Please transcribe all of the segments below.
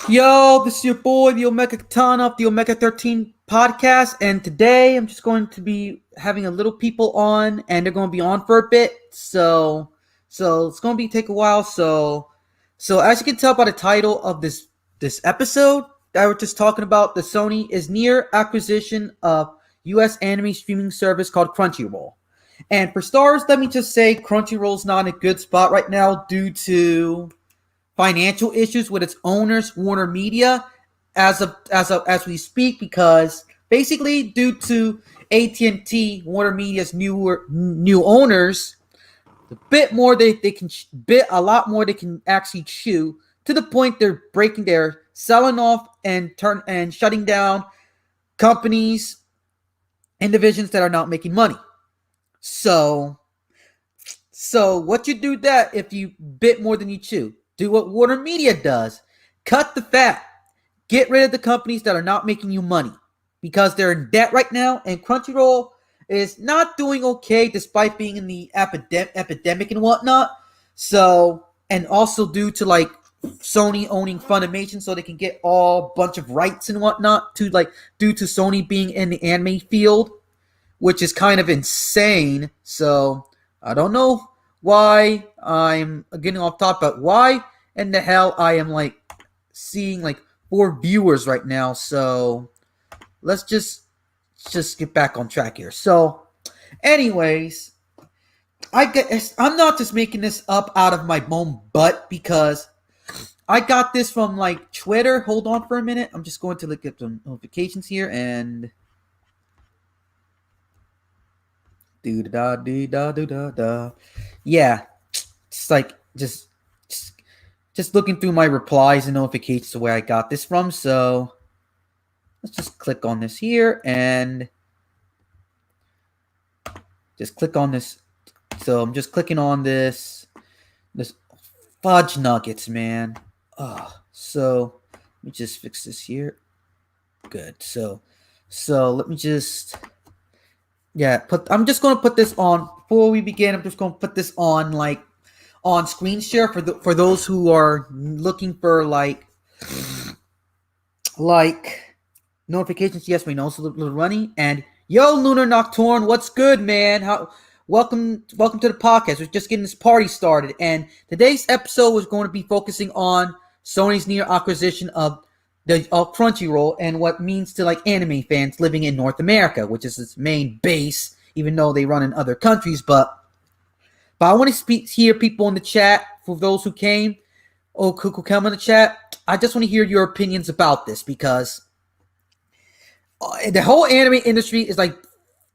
Yo, this is your boy, the Omega Katana of the Omega 13 podcast, and today I'm just going to be having a little people on, and they're going to be on for a bit, so it's going to take a while. So as you can tell by the title of this episode that we're just talking about, the Sony is near acquisition of U.S. anime streaming service called Crunchyroll. And for stars, let me just say Crunchyroll's not in a good spot right now due to financial issues with its owners, Warner Media, as we speak, because basically due to AT&T, Warner Media's new owners, a lot more they can actually chew, to the point they're selling off and shutting down companies and divisions that are not making money. So what you do that if you bit more than you chew? Do what Warner Media does. Cut the fat. Get rid of the companies that are not making you money, because they're in debt right now, and Crunchyroll is not doing okay despite being in the epidemic and whatnot. So, and also due to like Sony owning Funimation, so they can get all bunch of rights and whatnot, due to Sony being in the anime field, which is kind of insane. So I don't know why I'm getting off topic, but why in the hell I am seeing 4 viewers right now. So let's just get back on track here. So anyways, I'm not just making this up out of my own butt, because I got this from Twitter. Hold on for a minute. I'm just going to look at some notifications here and yeah, it's just looking through my replies and notifications to where I got this from. So let's just click on this here and just click on this. So I'm just clicking on this fudge nuggets, man. So let me just fix this here. Good. So let me just I'm just going to put this on before we begin. I'm just going to put this on on screen share for those who are looking for notifications. Yes, we know it's a little runny. And yo, Lunar Nocturne, what's good, man? Welcome to the podcast. We're just getting this party started, and today's episode is going to be focusing on Sony's near acquisition of Crunchyroll and what it means to anime fans living in North America, which is its main base, even though they run in other countries. But I want to hear people in the chat. For those who came or who come in the chat, I just want to hear your opinions about this, because the whole anime industry is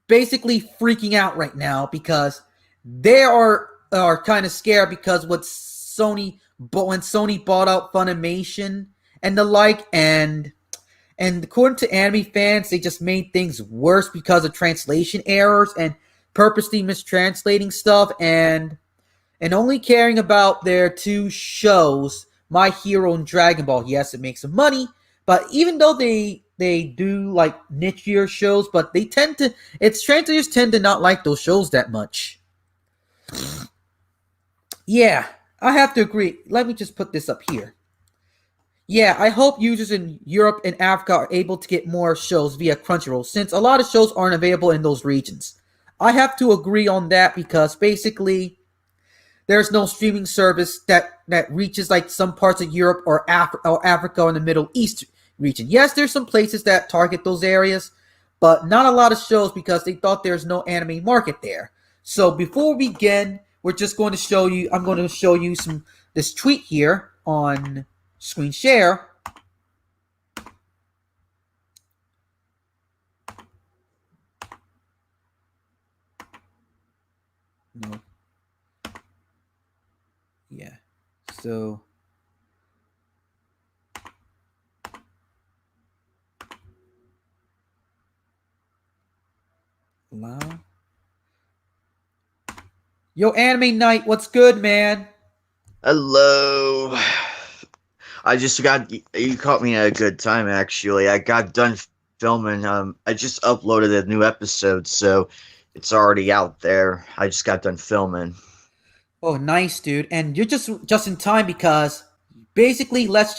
basically freaking out right now, because they are kind of scared because when Sony bought out Funimation and the like, and according to anime fans, they just made things worse because of translation errors and purposely mistranslating stuff, and only caring about their 2 shows, My Hero and Dragon Ball. Yes, it makes them money, but even though they do nichier shows, but translators tend to not like those shows that much. Yeah, I have to agree. Let me just put this up here. Yeah, I hope users in Europe and Africa are able to get more shows via Crunchyroll, since a lot of shows aren't available in those regions. I have to agree on that, because basically there's no streaming service that reaches some parts of Europe or Africa or the Middle East region. Yes, there's some places that target those areas, but not a lot of shows, because they thought there's no anime market there. So before we begin, we're just going to show you. I'm going to show you this tweet here on screen share. No. Yeah. So allow. Yo, Anime Night, what's good, man? Hello. You caught me at a good time, actually. I got done filming. I just uploaded a new episode, so it's already out there. I just got done filming. Oh, nice, dude. And you're just in time, because basically let's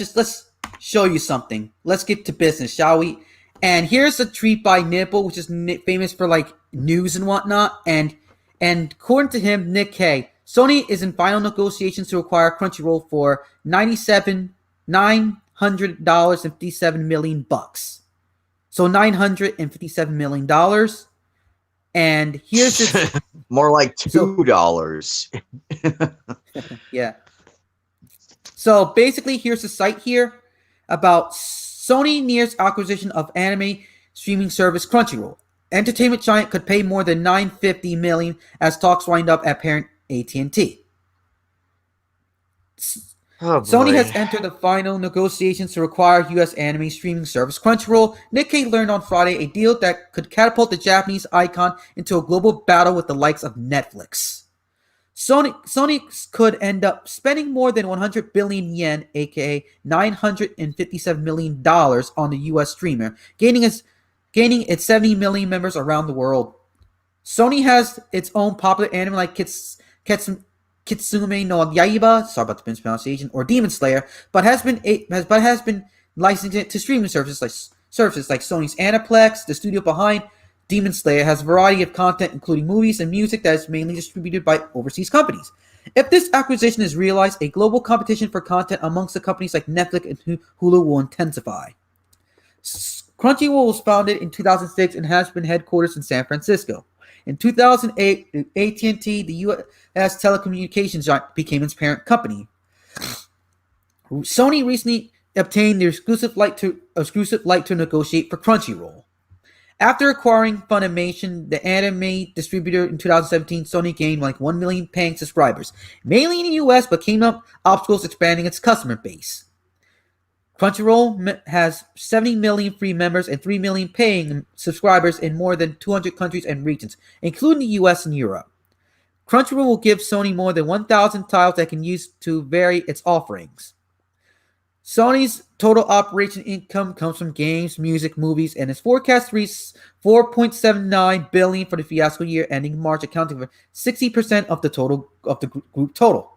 show you something. Let's get to business, shall we? And here's a tweet by Nipple, which is famous for like news and whatnot. And according to him, Nick K, Sony is in final negotiations to acquire Crunchyroll for $957 and 57 million bucks. So $957 million. And here's this more like $2. Yeah. So basically, here's a site here about Sony nears acquisition of anime streaming service Crunchyroll. Entertainment giant could pay more than $950 million as talks wind up at parent AT&T. Oh, Sony has entered the final negotiations to acquire U.S. anime streaming service Crunchyroll. Nikkei learned on Friday a deal that could catapult the Japanese icon into a global battle with the likes of Netflix. Sony could end up spending more than 100 billion yen, aka $957 million, on the U.S. streamer, gaining its 70 million members around the world. Sony has its own popular anime like Kitsume no Yaiba, sorry about the mispronunciation, or Demon Slayer, but has been licensing it to streaming services like Sony's Aniplex. The studio behind Demon Slayer has a variety of content, including movies and music, that is mainly distributed by overseas companies. If this acquisition is realized, a global competition for content amongst the companies like Netflix and Hulu will intensify. Crunchyroll was founded in 2006 and has been headquartered in San Francisco. In 2008, AT&T, the U.S. telecommunications giant, became its parent company. Sony recently obtained the exclusive right to negotiate for Crunchyroll. After acquiring Funimation, the anime distributor, in 2017, Sony gained like 1 million paying subscribers, mainly in the US, but came up obstacles expanding its customer base. Crunchyroll has 70 million free members and 3 million paying subscribers in more than 200 countries and regions, including the US and Europe. Crunchyroll will give Sony more than 1,000 titles that can use to vary its offerings. Sony's total operation income comes from games, music, movies, and is forecast to reach $4.79 billion for the fiscal year ending March, accounting for 60% of the group total.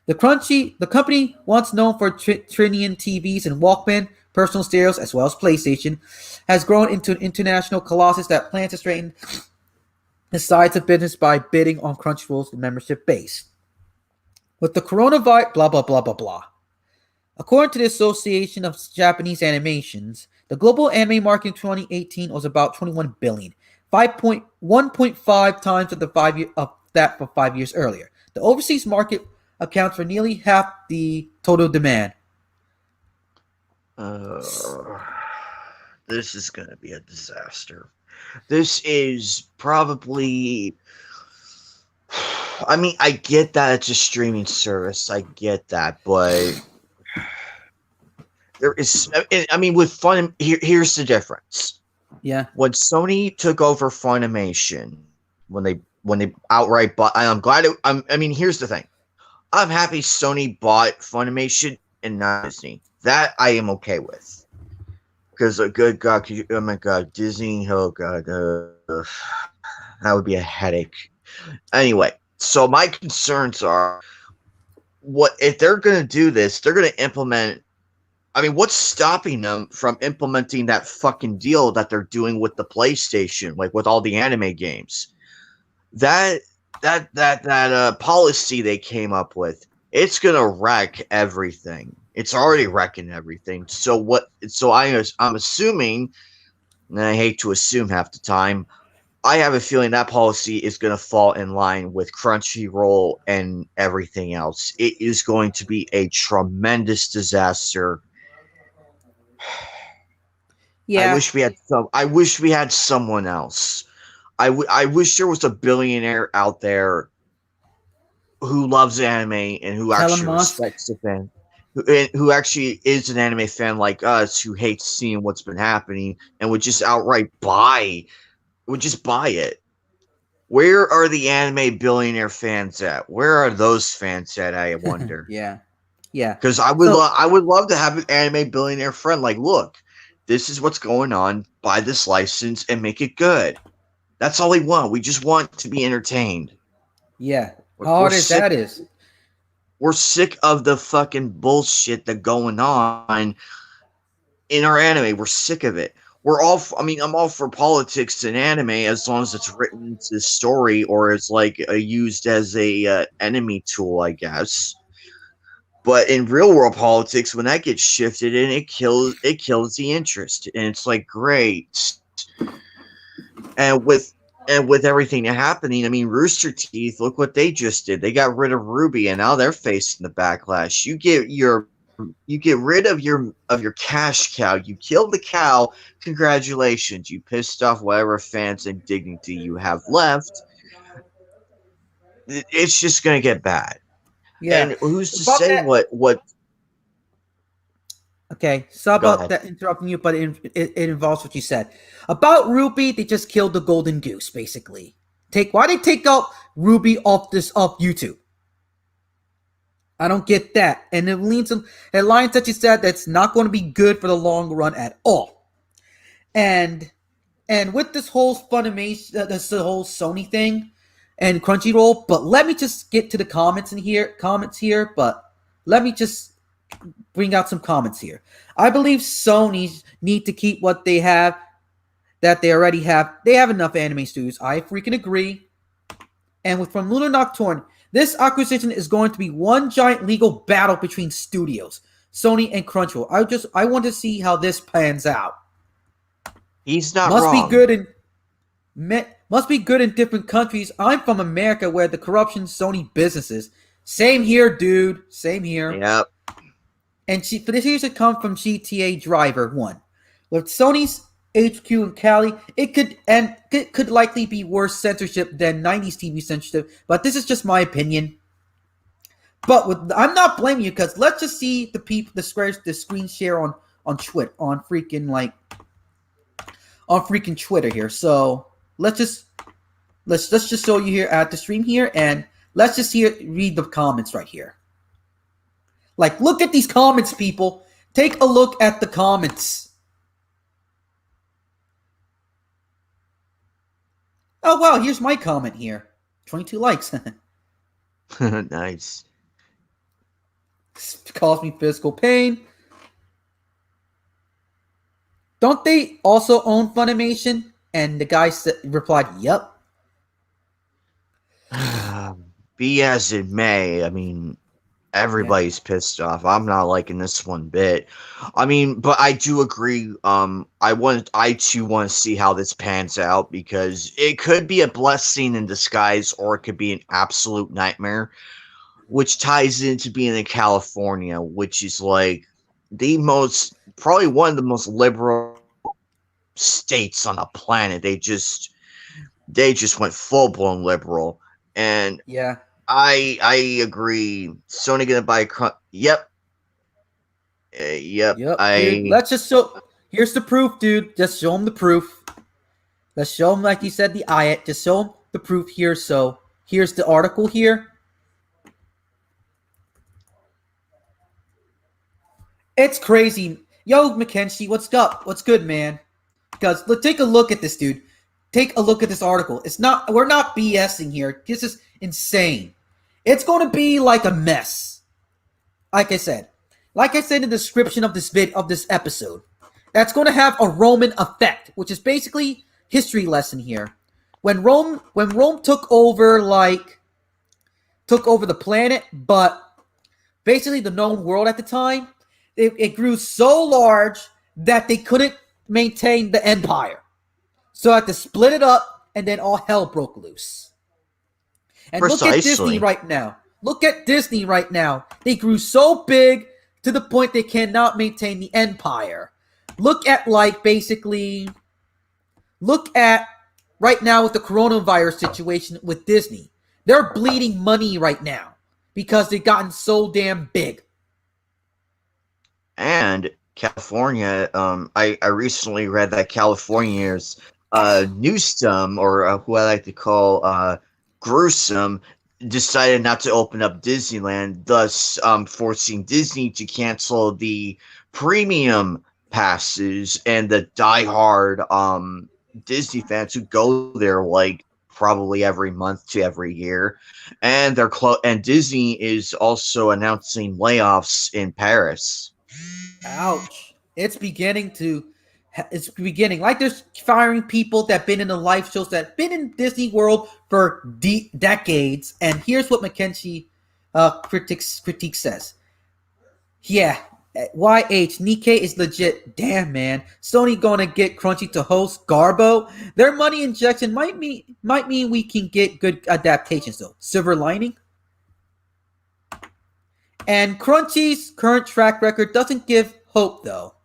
The company, once known for Trinian TVs and Walkman, personal stereos, as well as PlayStation, has grown into an international colossus that plans to strengthen the sides of business by bidding on Crunchyroll's membership base. With the coronavirus, blah, blah, blah, blah, blah. According to the Association of Japanese Animations, the global anime market in 2018 was about $21 billion, 1.5 times of that for 5 years earlier. The overseas market accounts for nearly half the total demand. This is going to be a disaster. This is probably... I mean, I get that it's a streaming service. I get that, but... There is, I mean, with here's the difference. Yeah. When Sony took over Funimation, when they outright bought, I'm glad. I mean, here's the thing. I'm happy Sony bought Funimation and not Disney. That I am okay with. Because, good God, oh my God, Disney, oh God, that would be a headache. Anyway, so my concerns are, what if they're going to do this? They're going to implement. I mean, what's stopping them from implementing that fucking deal that they're doing with the PlayStation, like with all the anime games? That policy they came up with, it's gonna wreck everything. It's already wrecking everything. So what? So I'm assuming, and I hate to assume half the time, I have a feeling that policy is going to fall in line with Crunchyroll and everything else. It is going to be a tremendous disaster. Yeah. I wish we had someone else. I wish there was a billionaire out there who loves anime and who actually respects the fan, who actually is an anime fan like us, who hates seeing what's been happening and would just outright buy it. Where are the anime billionaire fans at? Where are those fans at? I wonder. Yeah. Because I would love to have an anime billionaire friend. Like, look, this is what's going on. Buy this license and make it good. That's all we want. We just want to be entertained. Yeah. How hard as that is. We're sick of the fucking bullshit that's going on. in our anime. We're sick of it. We're all. I mean, I'm all for politics in anime as long as it's written into the story or it's like used as a enemy tool, I guess. But in real world politics, when that gets shifted in, it kills the interest, and it's like great. And with everything happening, I mean, Rooster Teeth, look what they just did. They got rid of Ruby, and now they're facing the backlash. You get rid of your cash cow. You killed the cow. Congratulations. You pissed off whatever fans and dignity you have left. It's just gonna get bad. Yeah. And who's to About say that. what? Okay, so Go about ahead. that interrupting you, but it involves what you said about Ruby. They just killed the golden goose, basically. Why they take out Ruby off YouTube? I don't get that, and it lines that you said that's not going to be good for the long run at all. And with this whole Funimation, this whole Sony thing, and Crunchyroll. But let me just get to the comments here. But let me just bring out some comments here. I believe Sony need to keep what they have, that they already have. They have enough anime studios. I freaking agree. And from Lunar Nocturne, this acquisition is going to be one giant legal battle between studios, Sony and Crunchyroll. I want to see how this pans out. He's not Must be wrong. good in must be good in different countries. I'm from America where the corruption Sony businesses. Same here, dude. Same here. Yep. And for this here to come from GTA Driver 1. With Sony's HQ in Cali, it could likely be worse censorship than 90s TV censorship, but this is just my opinion. But I'm not blaming you because let's just see the screen share on Twitter on freaking Twitter here. So let's just show you here at the stream here, and let's just read the comments right here. Like, look at these comments, people. Take a look at the comments. Oh wow, here's my comment here. 22 likes. Nice. Caused me physical pain. Don't they also own Funimation? And the guy replied, "Yep." Be as it may, I mean, everybody's pissed off. I'm not liking this one bit. I mean, but I do agree. I too want to see how this pans out because it could be a blessing in disguise, or it could be an absolute nightmare. Which ties into being in California, which is like probably one of the most liberal states on the planet. They just went full blown liberal, and Yeah. I agree. Sony gonna buy? Yep, yep. Yep, dude. Let's just show. Here's the proof, dude. Just show him the proof. Let's show him, like you said, the IAT. Just show him the proof here. So here's the article here. It's crazy. Yo, Mackenzie, what's up? What's good, man? Because take a look at this, dude. Take a look at this article. We're not BSing here. This is insane. It's going to be like a mess. Like I said in the description of this episode, that's going to have a Roman effect, which is basically history lesson here. When Rome took over the planet, but basically the known world at the time, it grew so large that they couldn't maintain the empire. So I had to split it up, and then all hell broke loose. And Precisely. Look at Disney right now. Look at Disney right now. They grew so big to the point they cannot maintain the empire. Look at right now with the coronavirus situation with Disney. They're bleeding money right now because they've gotten so damn big. And California, I recently read that California's Newsom, or who I like to call Gruesome, decided not to open up Disneyland, thus forcing Disney to cancel the premium passes, and the diehard Disney fans who go there like probably every month to every year, and and Disney is also announcing layoffs in Paris. Ouch. it's beginning to. It's beginning like there's firing people that been in the live shows that been in Disney World for decades. And here's what McKenzie critique says. Yeah, YH Nikkei is legit. Damn, man, Sony gonna get Crunchy to host Garbo. Their money injection might mean we can get good adaptations though. Silver lining. And Crunchy's current track record doesn't give hope though.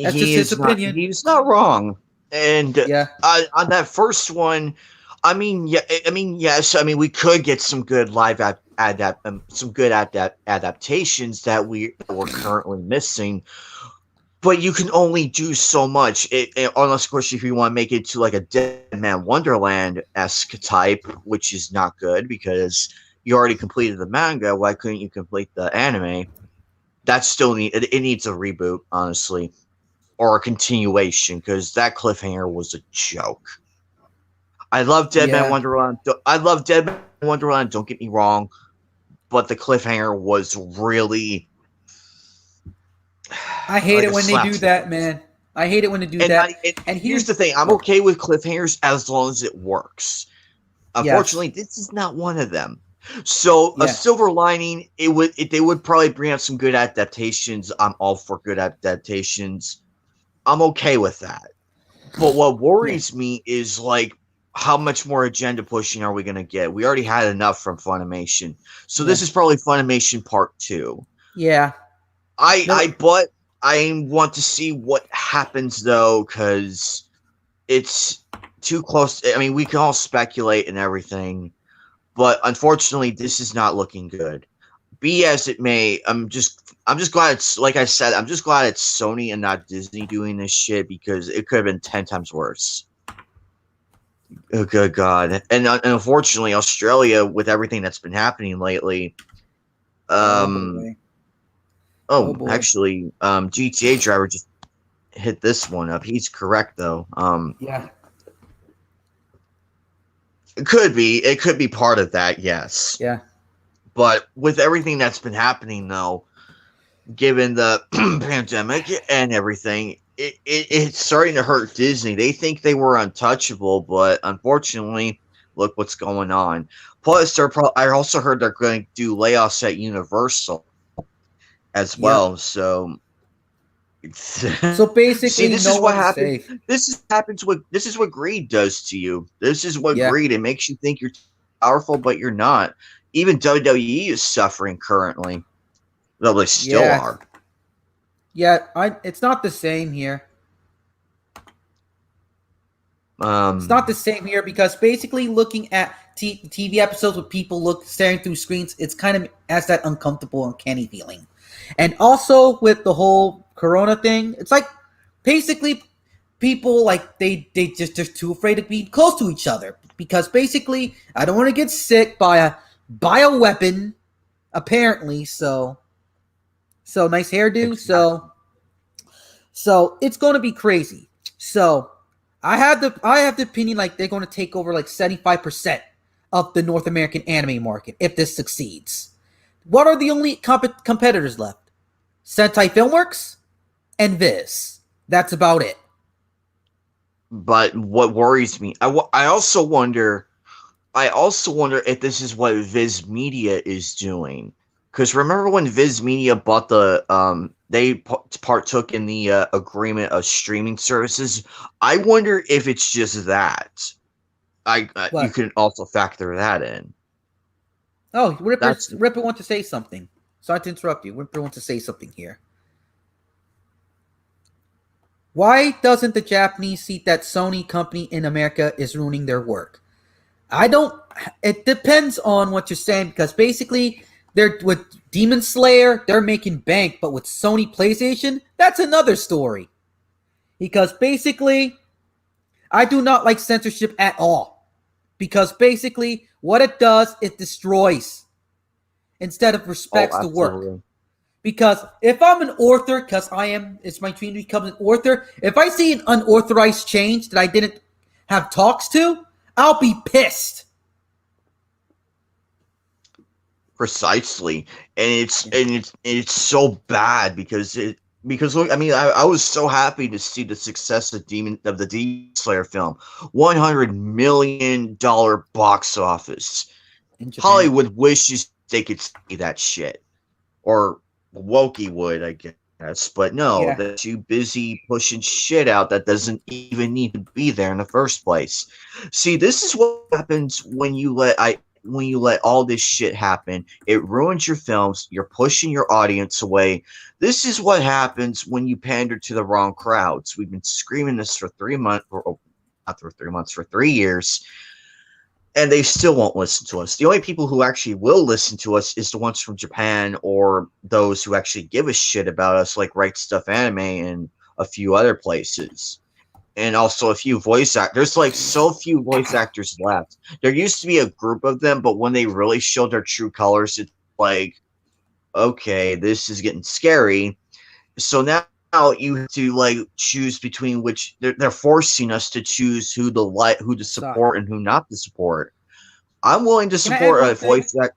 That's just He his is not. opinion. He's not wrong. And Yeah, on that first one, I mean, yeah, I mean, yes, I mean, we could get some good adaptations that we're currently missing, but you can only do so much. Unless, of course, if you want to make it to like a Dead Man Wonderland esque type, which is not good because you already completed the manga. Why couldn't you complete the anime? That still it needs a reboot, honestly, or a continuation because that cliffhanger was a joke. I love Dead Man yeah. Wonderland. I love Dead Man Wonderland. Don't get me wrong, but the cliffhanger was really I hate like it a when they slap do to the that, face. man. I hate it when they do that. And Here's here's the thing: I'm okay with cliffhangers as long as it works. yes, Unfortunately, this is not one of them. So a yeah, silver lining, they would probably bring out some good adaptations. I'm all for good adaptations. I'm okay with that. But what yeah, worries me is like how much more agenda pushing are we going to get? We already had enough from Funimation, so yeah, this is probably Funimation Part 2. yeah. No, But I want to see what happens though, because it's too close. I mean, we can all speculate and everything, but unfortunately, this is not looking good. Be as it may, I'm just glad it's like I said, I'm just glad it's Sony and not Disney doing this shit because it could have been 10 times worse. Oh, good God. And unfortunately, Australia, with everything that's been happening lately, oh um, boy, oh oh, boy. actually, GTA driver just hit this one up. He's correct though. Yeah, It could be part of that, yes. yeah, But with everything that's been happening though, given the pandemic and everything, it's starting to hurt Disney. They think they were untouchable, but unfortunately, look what's going on. Plus, I also heard they're going to do layoffs at Universal as yep. well. So, So see, basically, this no is what one is happens. safe. This is what greed does to you. This is what Yeah, greed. It makes you think you're powerful, but you're not. Even WWE is suffering currently. Though they still yeah, are. yeah. It's not the same here. It's not the Um, same here because basically looking at TV episodes with people staring through screens, it's kind of has that uncomfortable, uncanny feeling. And also with the whole Corona thing, it's like basically people like they just they're too afraid to be close to each other because basically I don't want to get sick by a bioweapon apparently. So nice hairdo. exactly. So it's going to be crazy. So I have the opinion like they're going to take over like 75% of the North American anime market if this succeeds. What are the only competitors left? Sentai Filmworks and Viz. That's about it. But what worries me, I also wonder if this is what Viz Media is doing. Because remember when Viz Media bought they partook in the agreement of streaming services. I wonder if it's just that. You What? can also factor that in. Oh, That's Ripper wants to say something. Sorry to interrupt you. Ripper wants to say something here. Why doesn't the Japanese see that Sony company in America is ruining their work? I don't. It depends on what you're saying because basically, they're with Demon Slayer, they're making bank, but with Sony PlayStation, that's another story. Because basically, I do not like censorship at all. Because basically, what it does, it destroys instead of oh, respects the work. absolutely. Because if I'm an author, because it's my dream to become an author. If I see an unauthorized change that I didn't have talks to, I'll be pissed. Precisely, and Yeah. it's so bad because because look, I mean, I was so happy to see the success of the Demon Slayer film, $100 million box office. in Japan. Hollywood wishes they could see that shit, or Wokey would, I guess, but no, Yeah, they're too busy pushing shit out that doesn't even need to be there in the first place. See, this is what happens when you let all this shit happen. It ruins your films. You're pushing your audience away. This is what happens when you pander to the wrong crowds. We've been screaming this for 3 months, or not for 3 months, for 3 years, and they still won't listen to us. The only people who actually will listen to us is the ones from Japan, or those who actually give a shit about us, like Right Stuff Anime and a few other places. And also a few voice actors. There's like so few voice actors left. There used to be a group of them, but when they really showed their true colors, it's like, okay, this is getting scary. So now you have to like choose between which they're forcing us to choose who to sorry. support and who not to support. I'm willing to Can I add support one a thing? voice act.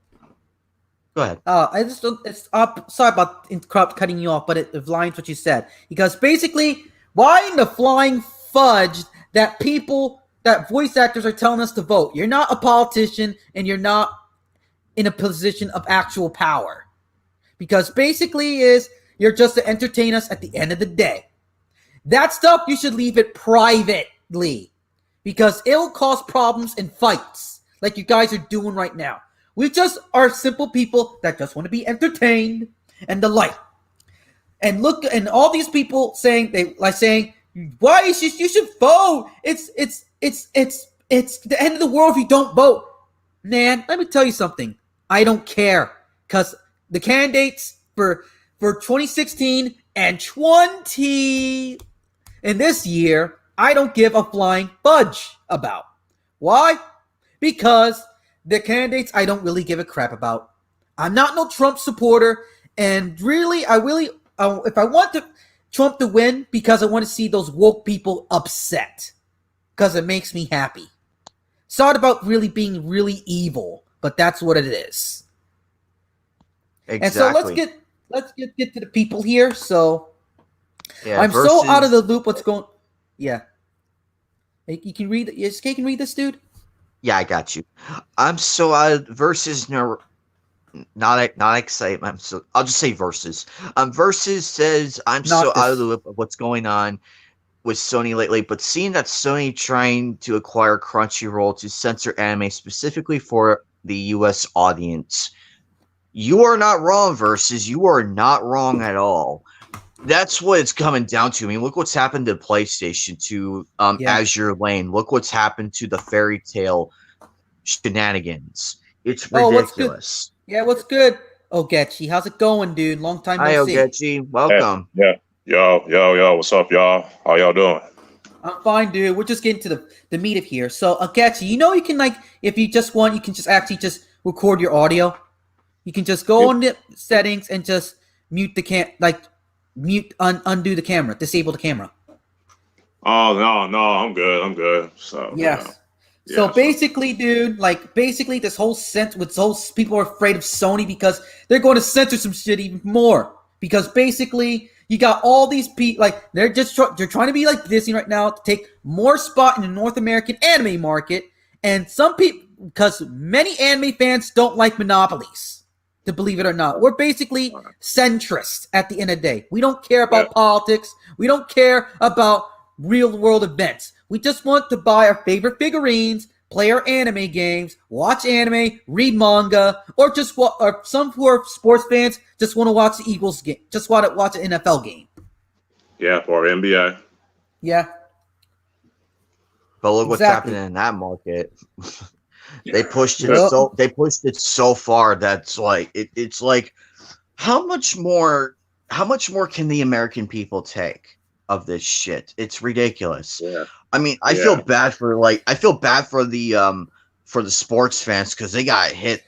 Go ahead. I just don't. It's sorry about cutting you off, but it aligns what you said, because basically, why in the flying fudge that voice actors are telling us to vote? You're not a politician, and you're not in a position of actual power, because basically is you're just to entertain us at the end of the day. That stuff you should leave it privately, because it'll cause problems and fights like you guys are doing right now. We just are simple people that just want to be entertained and the like. And look, and all these people saying why you should vote. It's the end of the world if you don't vote. Man, let me tell you something. I don't care, because the candidates for 2016 and 20 in this year, I don't give a flying fudge about. Why? Because the candidates I don't really give a crap about. I'm not no Trump supporter, and really, if I want Trump to win, because I want to see those woke people upset, because it makes me happy. It's not about really being really evil, but that's what it is. Exactly. And so let's get to the people here. So Yeah. I'm so out of the loop. What's going? Yeah, you can read. Yes, can you read this, dude? Yeah, I got you. I'm so out of versus no, not excitement. I'll just say versus. Versus says I'm so Not out of the this. loop of what's going on with Sony lately, but seeing that Sony trying to acquire Crunchyroll to censor anime specifically for the US audience. You are not wrong, versus. You are not wrong at all. That's what it's coming down to. I mean, look what's happened to PlayStation, to Yeah. Azure Lane. Look what's happened to the Fairy Tale shenanigans. It's Oh, what's good? ridiculous. Yeah, what's good? Oh, Getchy, how's it going, dude? Long time no Hi, see. Ogechi. Hey, Welcome. yeah, yo, what's up, y'all? How y'all doing? I'm fine, dude. We're just getting to the meat of here. So, Getchy, you can if you just want, you can just actually just record your audio. You can just go You, on the settings and just mute the undo the camera, disable the camera. oh no, I'm good. So Yes. So yeah. So basically, dude, this whole people are afraid of Sony because they're going to censor some shit even more. Because basically, you got all these people they're trying to be like Disney right now to take more spot in the North American anime market, and some people, because many anime fans don't like monopolies. To believe it or not, we're basically centrist at the end of the day. We don't care yeah, about politics. We don't care about real world events. We just want to buy our favorite figurines, play our anime games, watch anime, read manga, or some who are sports fans just want to watch the Eagles game, just want to watch an NFL game. yeah, for NBA. Yeah, But look what's exactly. happening in that market. They pushed it Yep. so far that's like it's like how much more can the American people take of this shit? It's ridiculous. Yeah, I mean, I feel yeah. bad for the sports fans, because they got hit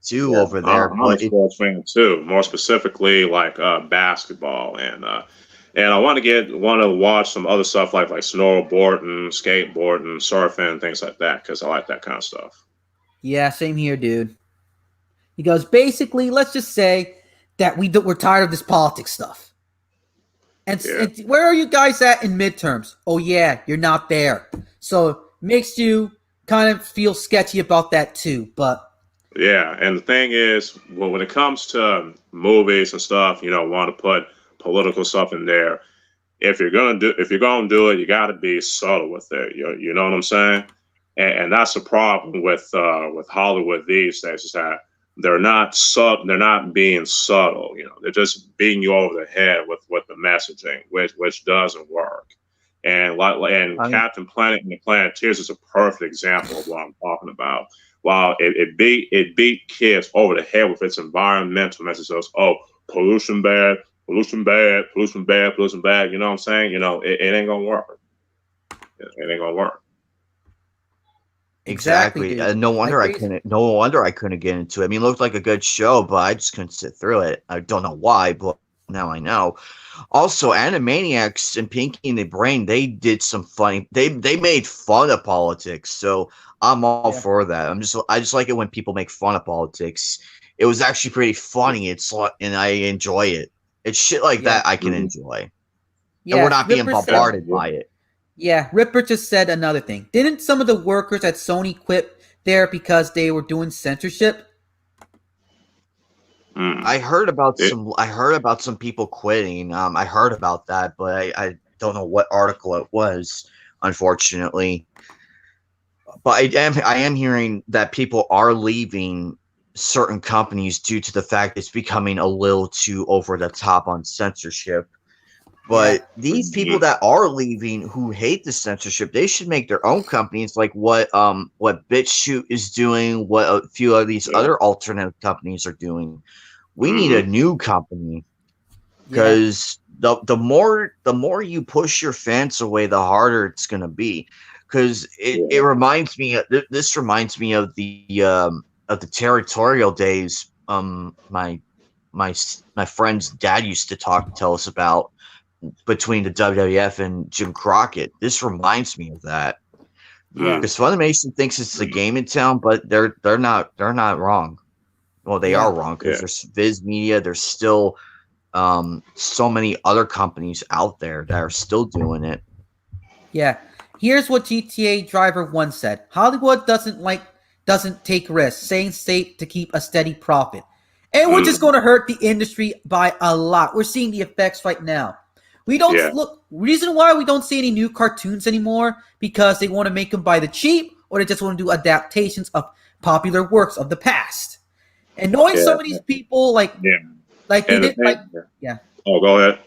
too Yeah, over there. I'm a But sports fan too. More specifically, like basketball, and I want to watch some other stuff like snowboarding, skateboarding, surfing, things like that because I like that kind of stuff. Yeah, same here, dude. Because basically, let's just say that we're tired of this politics stuff. And where are you guys at in midterms? Oh yeah, you're not there. So it makes you kind of feel sketchy about that too. But Yeah, and the thing is, well, when it comes to movies and stuff, want to put political stuff in there. If you're gonna do it, you got to be subtle with it. You know what I'm saying? And that's the problem with Hollywood these days, is that they're not being subtle. They're just beating you over the head with the messaging, which doesn't work. And Captain Planet and the Planeteers is a perfect example of what I'm talking about. While it beat kids over the head with its environmental messages. Oh, pollution bad, pollution bad, pollution bad, pollution bad. You know what I'm saying? It ain't gonna work. It ain't gonna work. Exactly. No wonder I couldn't. No wonder I couldn't get into it. I mean, it looked like a good show, but I just couldn't sit through it. I don't know why, but now I know. Also, Animaniacs and Pinky and the Brain, they did some funny. They made fun of politics, so I'm all for that. I just like it when people make fun of politics. It was actually pretty funny. And I enjoy it. It's shit like that I can enjoy. Yeah, and we're not being bombarded by it. Yeah, Ripper just said another thing. Didn't some of the workers at Sony quit there because they were doing censorship? I heard about some people quitting. I heard about that, but I don't know what article it was, unfortunately. But I am hearing that people are leaving certain companies due to the fact it's becoming a little too over the top on censorship. But these people that are leaving who hate the censorship, they should make their own companies, like what BitChute is doing, what a few of these other alternative companies are doing. We need a new company, because the more you push your fans away, the harder it's gonna be. Because it reminds me, this reminds me of the territorial days. My friend's dad used to tell us about, between the WWF and Jim Crockett. This reminds me of that. Because Funimation thinks it's the game in town, but they're not wrong. Well, they are wrong, because there's Viz Media. There's still so many other companies out there that are still doing it. Yeah. Here's what GTA Driver 1 said. Hollywood doesn't take risks, staying safe to keep a steady profit. And we're just going to hurt the industry by a lot. We're seeing the effects right now. We don't reason why we don't see any new cartoons anymore, because they want to make them by the cheap, or they just want to do adaptations of popular works of the past. And knowing some of these people, Oh, go ahead.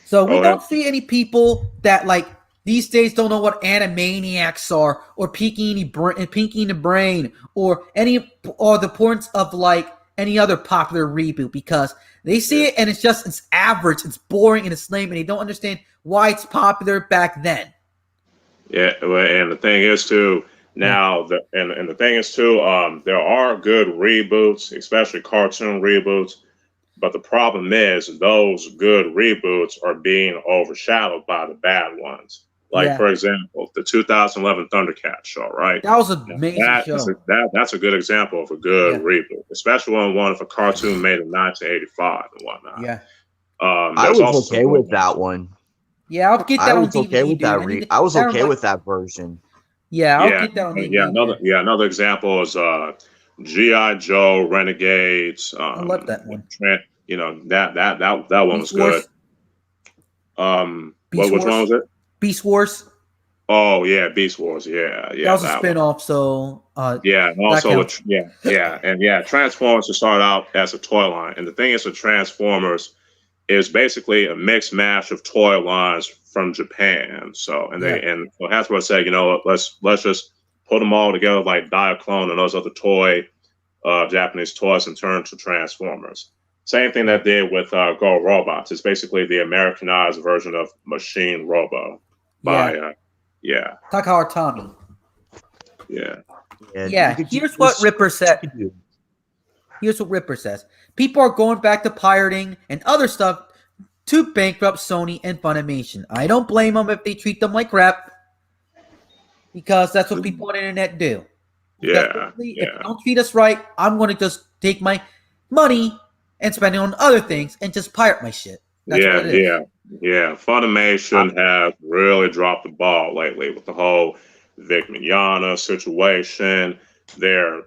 So we don't see any people that these days don't know what Animaniacs are, or Pinky and the Brain, or the importance of any other popular reboot, because they see it and it's average, it's boring, and it's lame, and they don't understand why it's popular back then. Yeah, and the thing is too, now the thing is too, there are good reboots, especially cartoon reboots, but the problem is those good reboots are being overshadowed by the bad ones. For example, the 2011 Thundercats show, right? That was an amazing show. That's a good example of a good reboot, especially one of a cartoon made in 1985 and whatnot. Yeah. I was okay with that one. Yeah, I'll get that on DVD. Okay with that. I was okay with that version. Yeah, I'll get that on DVD. Another example is G.I. Joe Renegades. I love that one. That one was good. Which one was it? Beast Wars. Oh yeah, Beast Wars. Yeah. That was a spinoff. So and also Transformers to start out as a toy line, and the thing is with Transformers is basically a mixed mash of toy lines from Japan. So so Hasbro said, let's just put them all together like Diaclone and those other Japanese toys and turn to Transformers. Same thing that did with Go Robots. It's basically the Americanized version of Machine Robo by Takahara Tommy. Yeah. Here's what Ripper said. Here's what Ripper says. People are going back to pirating and other stuff to bankrupt Sony and Funimation. I don't blame them if they treat them like crap, because that's what people on the internet do. If they don't treat us right, I'm going to just take my money and spend it on other things and just pirate my shit. That's what Yeah, it is. yeah, yeah. Funimation has really dropped the ball lately with the whole Vic Mignogna situation. Their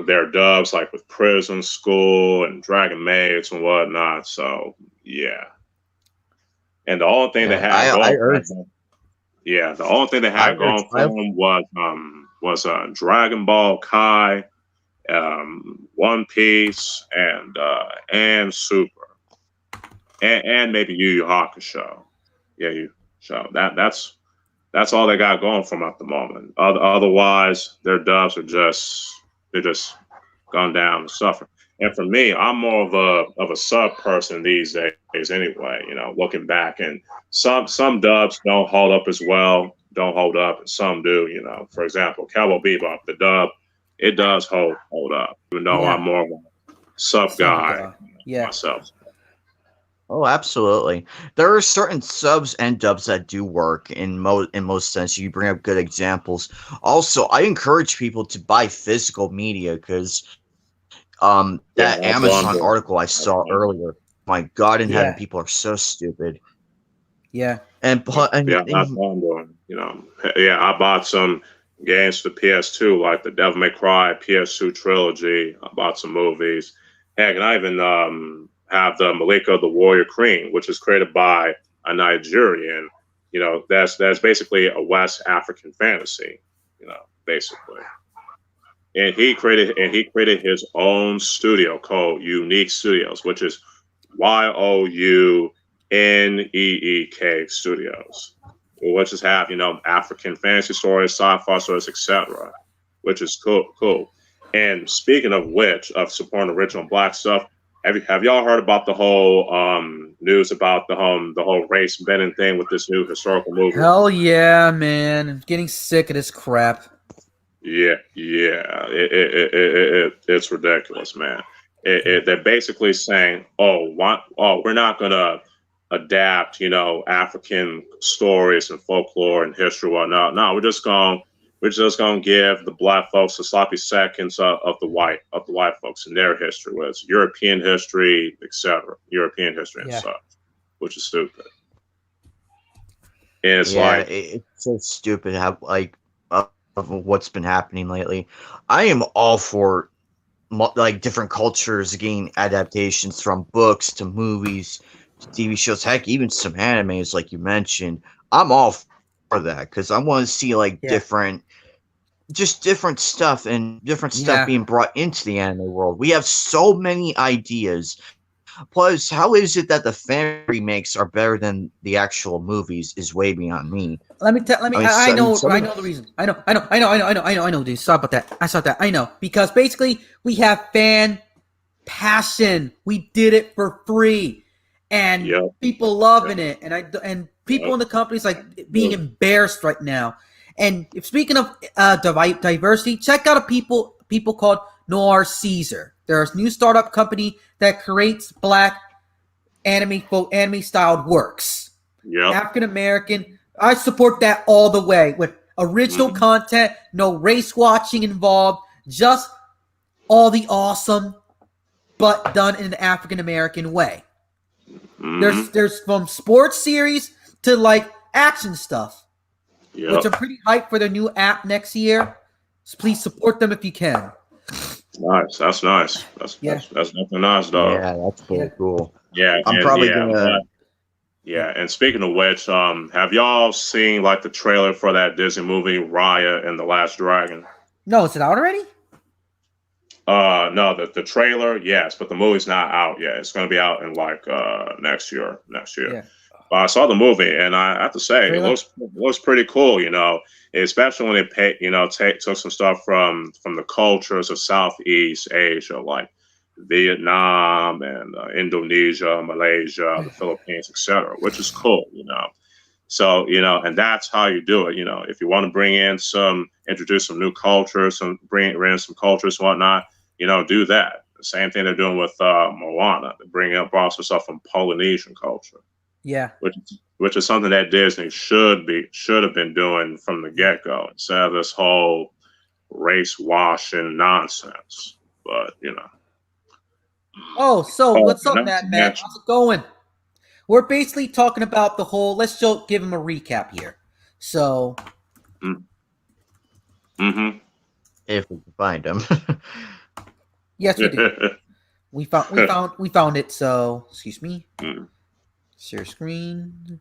their dubs like with Prison School and Dragon Maids and whatnot. So yeah, and the only thing they Yeah, had I going for urge, them, yeah, the only thing they I had urge, going for them was Dragon Ball Kai, One Piece, and Super. And maybe Yu Yu Hakusho. Yeah, you show that's all they got going from at the moment. Otherwise, their dubs are they're just gone down and suffer. And for me, I'm more of a sub person these days anyway. You know, looking back, and some dubs don't hold up as well, don't hold up, and some do. You know, for example, Cowboy Bebop, the dub, it does hold up, even though I'm Yeah. more of a sub Sub guy guy. Yeah. myself. oh, absolutely. There are certain subs and dubs that do work in most sense. You bring up good examples. Also, I encourage people to buy physical media because Yeah, that that's what I'm Amazon doing. article I That's saw what I'm doing. earlier. My God in heaven, Yeah. people are so stupid. Yeah. And Yeah, pl- and, yeah, that's and what I'm doing. You know, yeah, I bought some games for PS2, like the Devil May Cry PS2 trilogy. I bought some movies. Heck, and I even have the Malika the Warrior Queen, which is created by a Nigerian. You know, that's basically a West African fantasy. You know, basically, and he created his own studio called Unique Studios, which is YOUNEEK Studios, which is have African fantasy stories, sci-fi stories, etc., which is cool. And speaking of which, of supporting original Black stuff, have y'all heard about the whole news about the whole race bending thing with this new historical movie? Hell yeah, man. I'm getting sick of this crap. Yeah. It's ridiculous, man. They're basically saying, "Oh, we're not gonna adapt, African stories and folklore and history, whatnot. No, we're just gonna give the black folks the sloppy seconds of the white folks in their history, whether it's European history, etc., European history and Yeah. such, which is stupid. And it's yeah, like, it's so stupid how of what's been happening lately. I am all for like different cultures getting adaptations from books to movies to TV shows, heck, even some animes like you mentioned. I'm all for that because I want to see like Yeah. different stuff and different stuff Yeah. being brought into the anime world. We have so many ideas. Plus, how is it that the fan remakes are better than the actual movies is way beyond me. Let me tell. Let me. I mean, I know. some I of know the reason. I know. Dude, stop about that. I saw that. I know because basically we have fan passion. We did it for free, and yep, people loving yep, it, and people yep, in the companies like being yep, embarrassed right now. And if speaking of diversity, check out people called Noir Caesar. They're a new startup company that creates black anime styled works. yep. African American. I support that all the way with original Mhm. content, no race watching involved, just all the awesome, but done in an African American way. Mm-hmm. There's from sports series to like action stuff, which Yep. I'm pretty hyped for their new app next year. So please support them if you can. Nice. That's nice. That's Yeah, that's that's nothing nice, dog. yeah, that's yeah, pretty cool. Yeah, I'm and probably yeah, gonna. but yeah. yeah, and speaking of which, have y'all seen like the trailer for that Disney movie Raya and the Last Dragon? No, is it out already? No, the trailer, yes, but the movie's not out yet. It's gonna be out in like next year. Next year. Yeah. But I saw the movie, and I have to say, Trailer? it looks pretty cool. Especially when they took some stuff from the cultures of Southeast Asia, like Vietnam and Indonesia, Malaysia, the Philippines, etc., which is cool. So, and that's how you do it. If you want to introduce some new cultures, bring in some cultures, and whatnot, do that. The same thing they're doing with Moana. They brought some stuff from Polynesian culture, Yeah, which is something that Disney should have been doing from the yeah. get go instead of this whole race washing nonsense. But Oh, so Oh, what's and up, not to Matt? mention, How's it going? We're basically talking about the whole. Let's just give him a recap here. So, mm-hmm. if we can find them. yes, we do. We found it. So, excuse me. Mm. Share screen.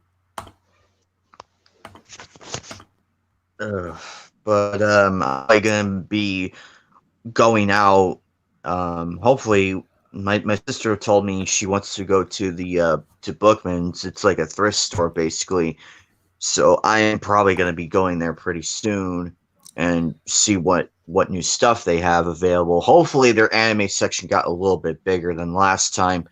Ugh. But I'm gonna be going out. Hopefully, my sister told me she wants to go to the to Bookman's. It's like a thrift store basically. So I am probably gonna be going there pretty soon and see what new stuff they have available. Hopefully, their anime section got a little bit bigger than last time.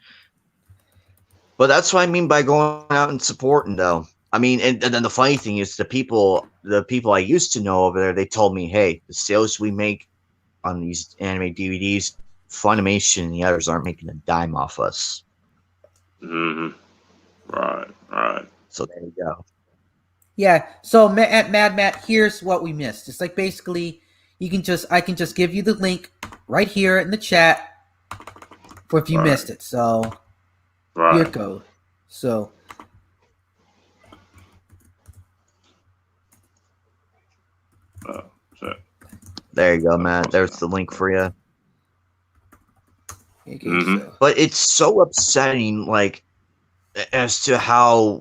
But that's what I mean by going out and supporting, though. I mean, and then the funny thing is, the people I used to know over there, they told me, hey, the sales we make on these anime DVDs, Funimation and the others aren't making a dime off us. Mm-hmm. Right, right. So there you go. Yeah. So, Mad Matt, here's what we missed. It's like basically, I can just give you the link right here in the chat for if you Right. missed it. So, here Right. it goes. So, Shit. There you go, Matt. There's the link for you. okay, Mhm. so But it's so upsetting, like as to how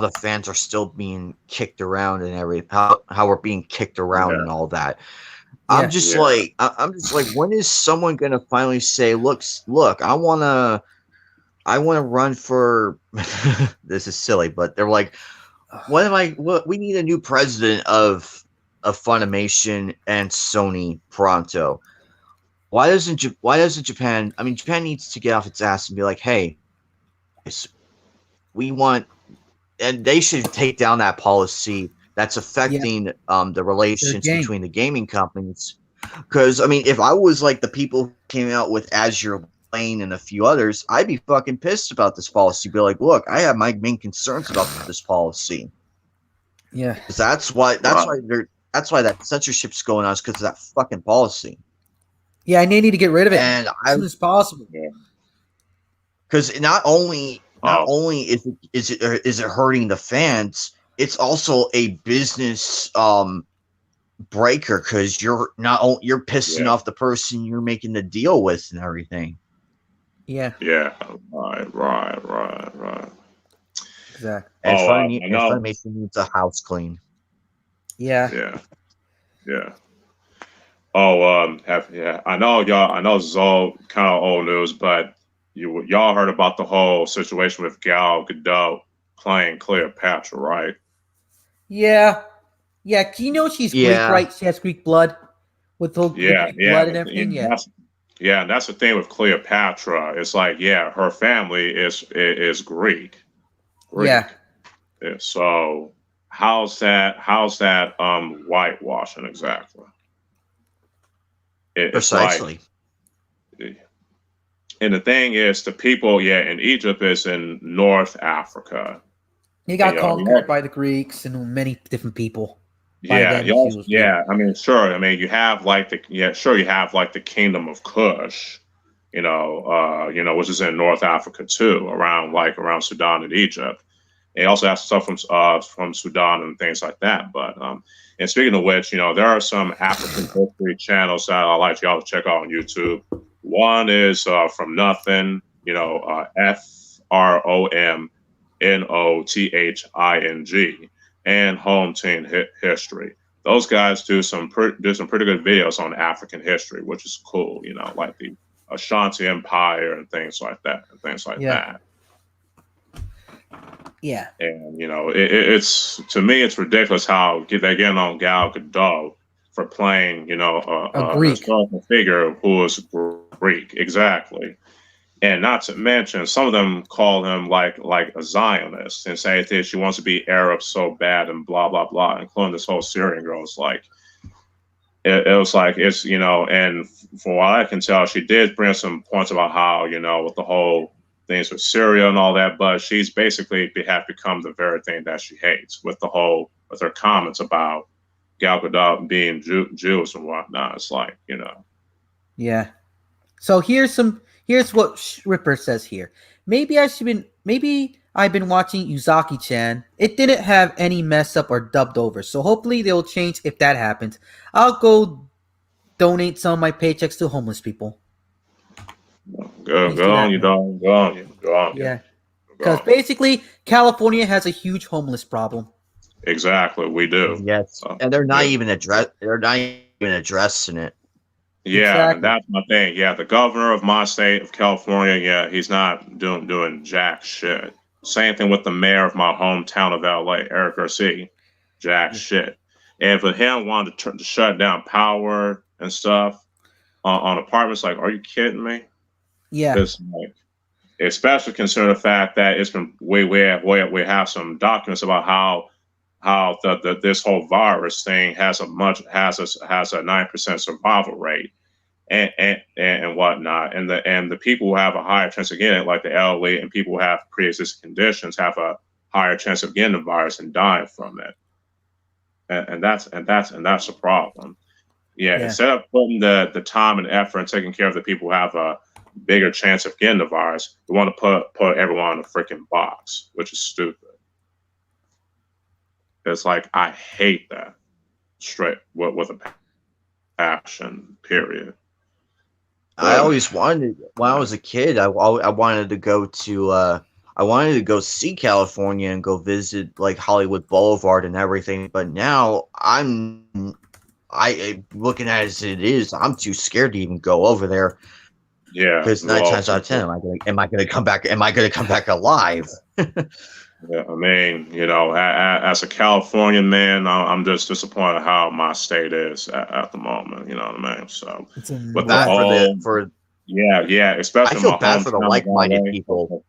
the fans are still being kicked around and how we're being kicked around Yeah. and all that. yeah, I'm just like, when is someone gonna finally say, look, I wanna run for this is silly, but they're like, we need a new president of Funimation and Sony pronto. Why doesn't Japan, I mean, Japan needs to get off its ass and be like, hey, we want, and they should take down that policy that's affecting the their relations game. between the gaming companies. Because I mean, if I was like the people who came out with Azure Lane and a few others, I'd be fucking pissed about this policy. Be like, look, I have my main concerns about this policy. Yeah. Because that's why that censorship's going on, is because of that fucking policy. Yeah, and they need to get rid of it And as soon as possible. because not Oh, only is it hurting the fans, it's also a business breaker, because you're pissing yeah. off the person you're making the deal with and everything. Yeah, Yeah. Right. exactly. And Oh, I know. Funimation needs a house clean. Yeah. Yeah. Oh, yeah. I know y'all. I know this is all kind of old news, but y'all heard about the whole situation with Gal Gadot playing Cleopatra, right? Yeah. Yeah. You know she's Greek, Yeah, right? She has Greek blood with the Yeah, Greek blood and everything. and Yeah. that's the thing with Cleopatra. It's like, yeah, her family is Greek. Yeah. Yeah, so how's that whitewashing exactly? It's like, precisely. and the thing is, the people, yeah, in Egypt is in North Africa. He got Yeah, conquered by the Greeks and many different people. By yeah, them, she was. yeah. I mean, sure. I mean, you have like you have like the Kingdom of Kush, which is in North Africa too, around Sudan and Egypt. They also have stuff from Sudan and things like that. But and speaking of which, there are some African history channels that I like y'all to check out on YouTube. One is From Nothing, FROMNOTHING, and Home Team History. Those guys do some pretty good videos on African history, which is cool. Like the Ashanti Empire and things like that, Yeah. Yeah. And it's, to me, it's ridiculous how they're getting on Gal Gadot for playing A a Greek. historical figure who is Greek, exactly. And not to mention, some of them call him like a Zionist and say that she wants to be Arab so bad and blah blah blah, including this whole Syrian girl. It's like it was like, it's and from what I can tell, she did bring some points about how with the whole things with Syria and all that, but she's basically have become the very thing that she hates with her comments about Gal Gadot being Jews and whatnot. It's like Yeah. So here's Here's what Ripper says here. Maybe I've been watching Uzaki-chan. It didn't have any mess up or dubbed over, so hopefully they'll change if that happens. I'll go donate some of my paychecks to homeless people. Go, Please go do on, that, you man. dog. Go on, you. Go on, you. Yeah, Go because on. basically California has a huge homeless problem. Exactly, we do. Yes, and they're not Yeah. even addressing it. Yeah, and Exactly. that's my thing. Yeah, the governor of my state of California, yeah, he's not doing jack shit. Same thing with the mayor of my hometown of LA, Eric Garcia, jack Yeah. shit. And for him wanting to shut down power and stuff on apartments, like, are you kidding me? Yeah. It's like, especially considering the fact that it's been we have some documents about how this whole virus thing has a 9% survival rate and whatnot, and the people who have a higher chance of getting it, like the elderly and people who have pre-existing conditions, have a higher chance of getting the virus and dying from it, and that's a problem. Yeah, Yeah. instead of putting the time and effort and taking care of the people who have a bigger chance of getting the virus, we want to put everyone in a freaking box, which is stupid. It's like, I hate that straight with a passion, period. I always wanted, when I was a kid, I wanted to go to I wanted to go see California and go visit like Hollywood Boulevard and everything, but now looking at it as it is, I'm too scared to even go over there. Yeah, Because 9 times out of 10, am I gonna come back? Am I gonna come back alive? Yeah, I mean, you know, as a Californian man, I'm just disappointed how my state is at the moment. You know what I mean? So, It's a with the Bad whole, for yeah, I especially in feel my bad for the hometown of like-minded LA. people.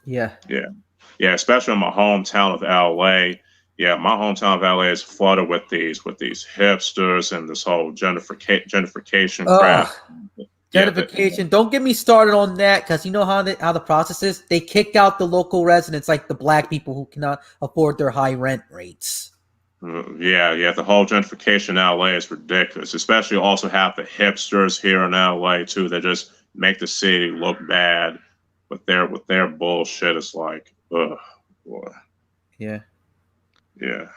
Yeah. Yeah, especially in my hometown of LA. Yeah, my hometown of LA is flooded with these hipsters and this whole gentrification crap. Yeah, Gentrification. Don't get me started on that, because you know how the process is. They kick out the local residents, like the black people who cannot afford their high rent rates. yeah. The whole gentrification in LA is ridiculous. Especially also have the hipsters here in LA too. That just make the city look bad with their bullshit. It's like, ugh, boy, Yeah. yeah.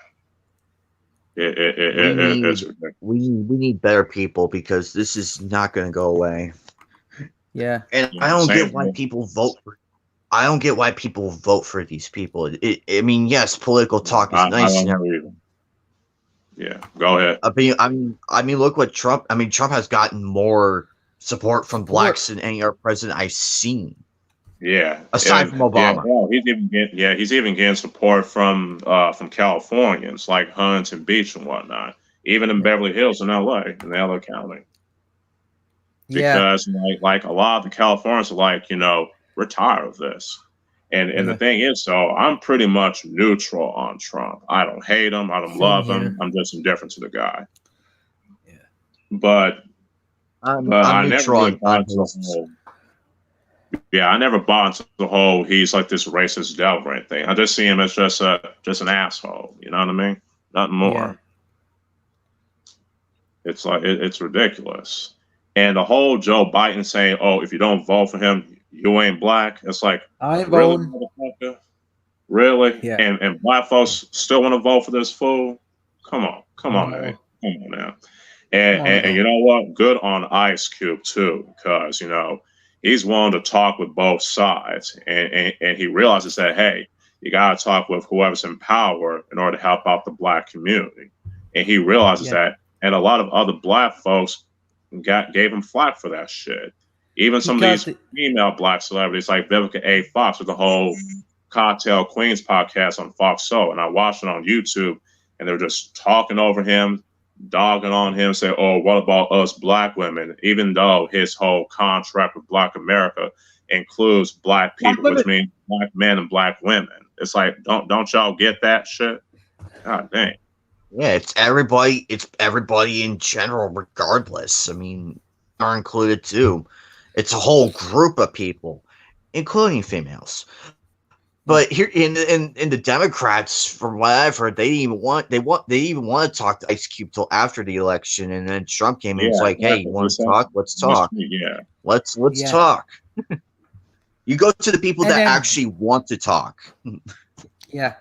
We It's need ridiculous. we need better people because this is not going to go away. Yeah. And Yeah, I don't same get why here. people vote for. I don't get why people vote for these people. I mean, yes, political talk is I nice and don't everything. Yeah, go ahead. I mean, look what Trump. I mean, Trump has gotten more support from blacks than any other president I've seen, Yeah, aside from Obama. hell, he's even getting support from Californians like Huntington Beach and whatnot, even in Yeah. Beverly Hills in LA, in LA County, Yeah. because like a lot of the Californians are like, you know, we're tired of this. And the Yeah. thing is, so I'm pretty much neutral on Trump. I don't hate him, I don't Same love here. him. I'm just indifferent to the guy. Yeah. But I'm I never neutral really bought on into the his. whole. Yeah, I never bought into the whole he's like this racist devil or anything. I just see him as just an asshole. You know what I mean? Nothing more. Yeah. It's like it's ridiculous. And the whole Joe Biden saying, "Oh, if you don't vote for him, you ain't black." It's like, I ain't really, voting. motherfucker? Really? Yeah. And black folks still want to vote for this fool? Come on, No. man. Come on now. Come on, And now. you know what? Good on Ice Cube too, because you know he's willing to talk with both sides, and he realizes that, hey, you gotta talk with whoever's in power in order to help out the black community, and he realizes Yeah. that, and a lot of other black folks gave him flack for that shit. Even some of Because these female black celebrities like Vivica A. Fox with the whole Cocktail Queens podcast on Fox Soul, and I watched it on YouTube, and they were just talking over him, dogging on him, say, "Oh, what about us black women?" Even though his whole contract with Black America includes black people, which means black men and black women. It's like, don't y'all get that shit? God dang. Yeah, it's everybody. It's everybody in general, regardless. I mean, are included too. It's a whole group of people, including females. But here in the Democrats, from what I've heard, they even want to talk to Ice Cube till after the election, and then Trump came in. Yeah, It's like, hey, you want to talk? Let's talk. Yeah, Let's Yeah. talk. You go to the people And that then- actually want to talk. Yeah.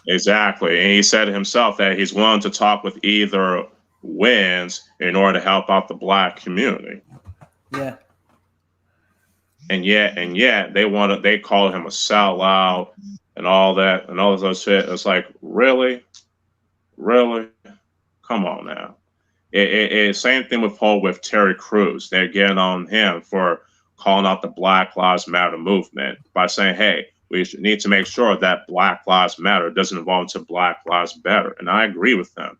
exactly. And he said himself that he's willing to talk with either wins in order to help out the black community. Yeah. And yet they call him a sellout and all that and all this shit. It's like, really? Come on now. Same thing with Terry Crews. They're getting on him for calling out the Black Lives Matter movement by saying, hey, we need to make sure that Black Lives Matter doesn't evolve into Black Lives Better. And I agree with them.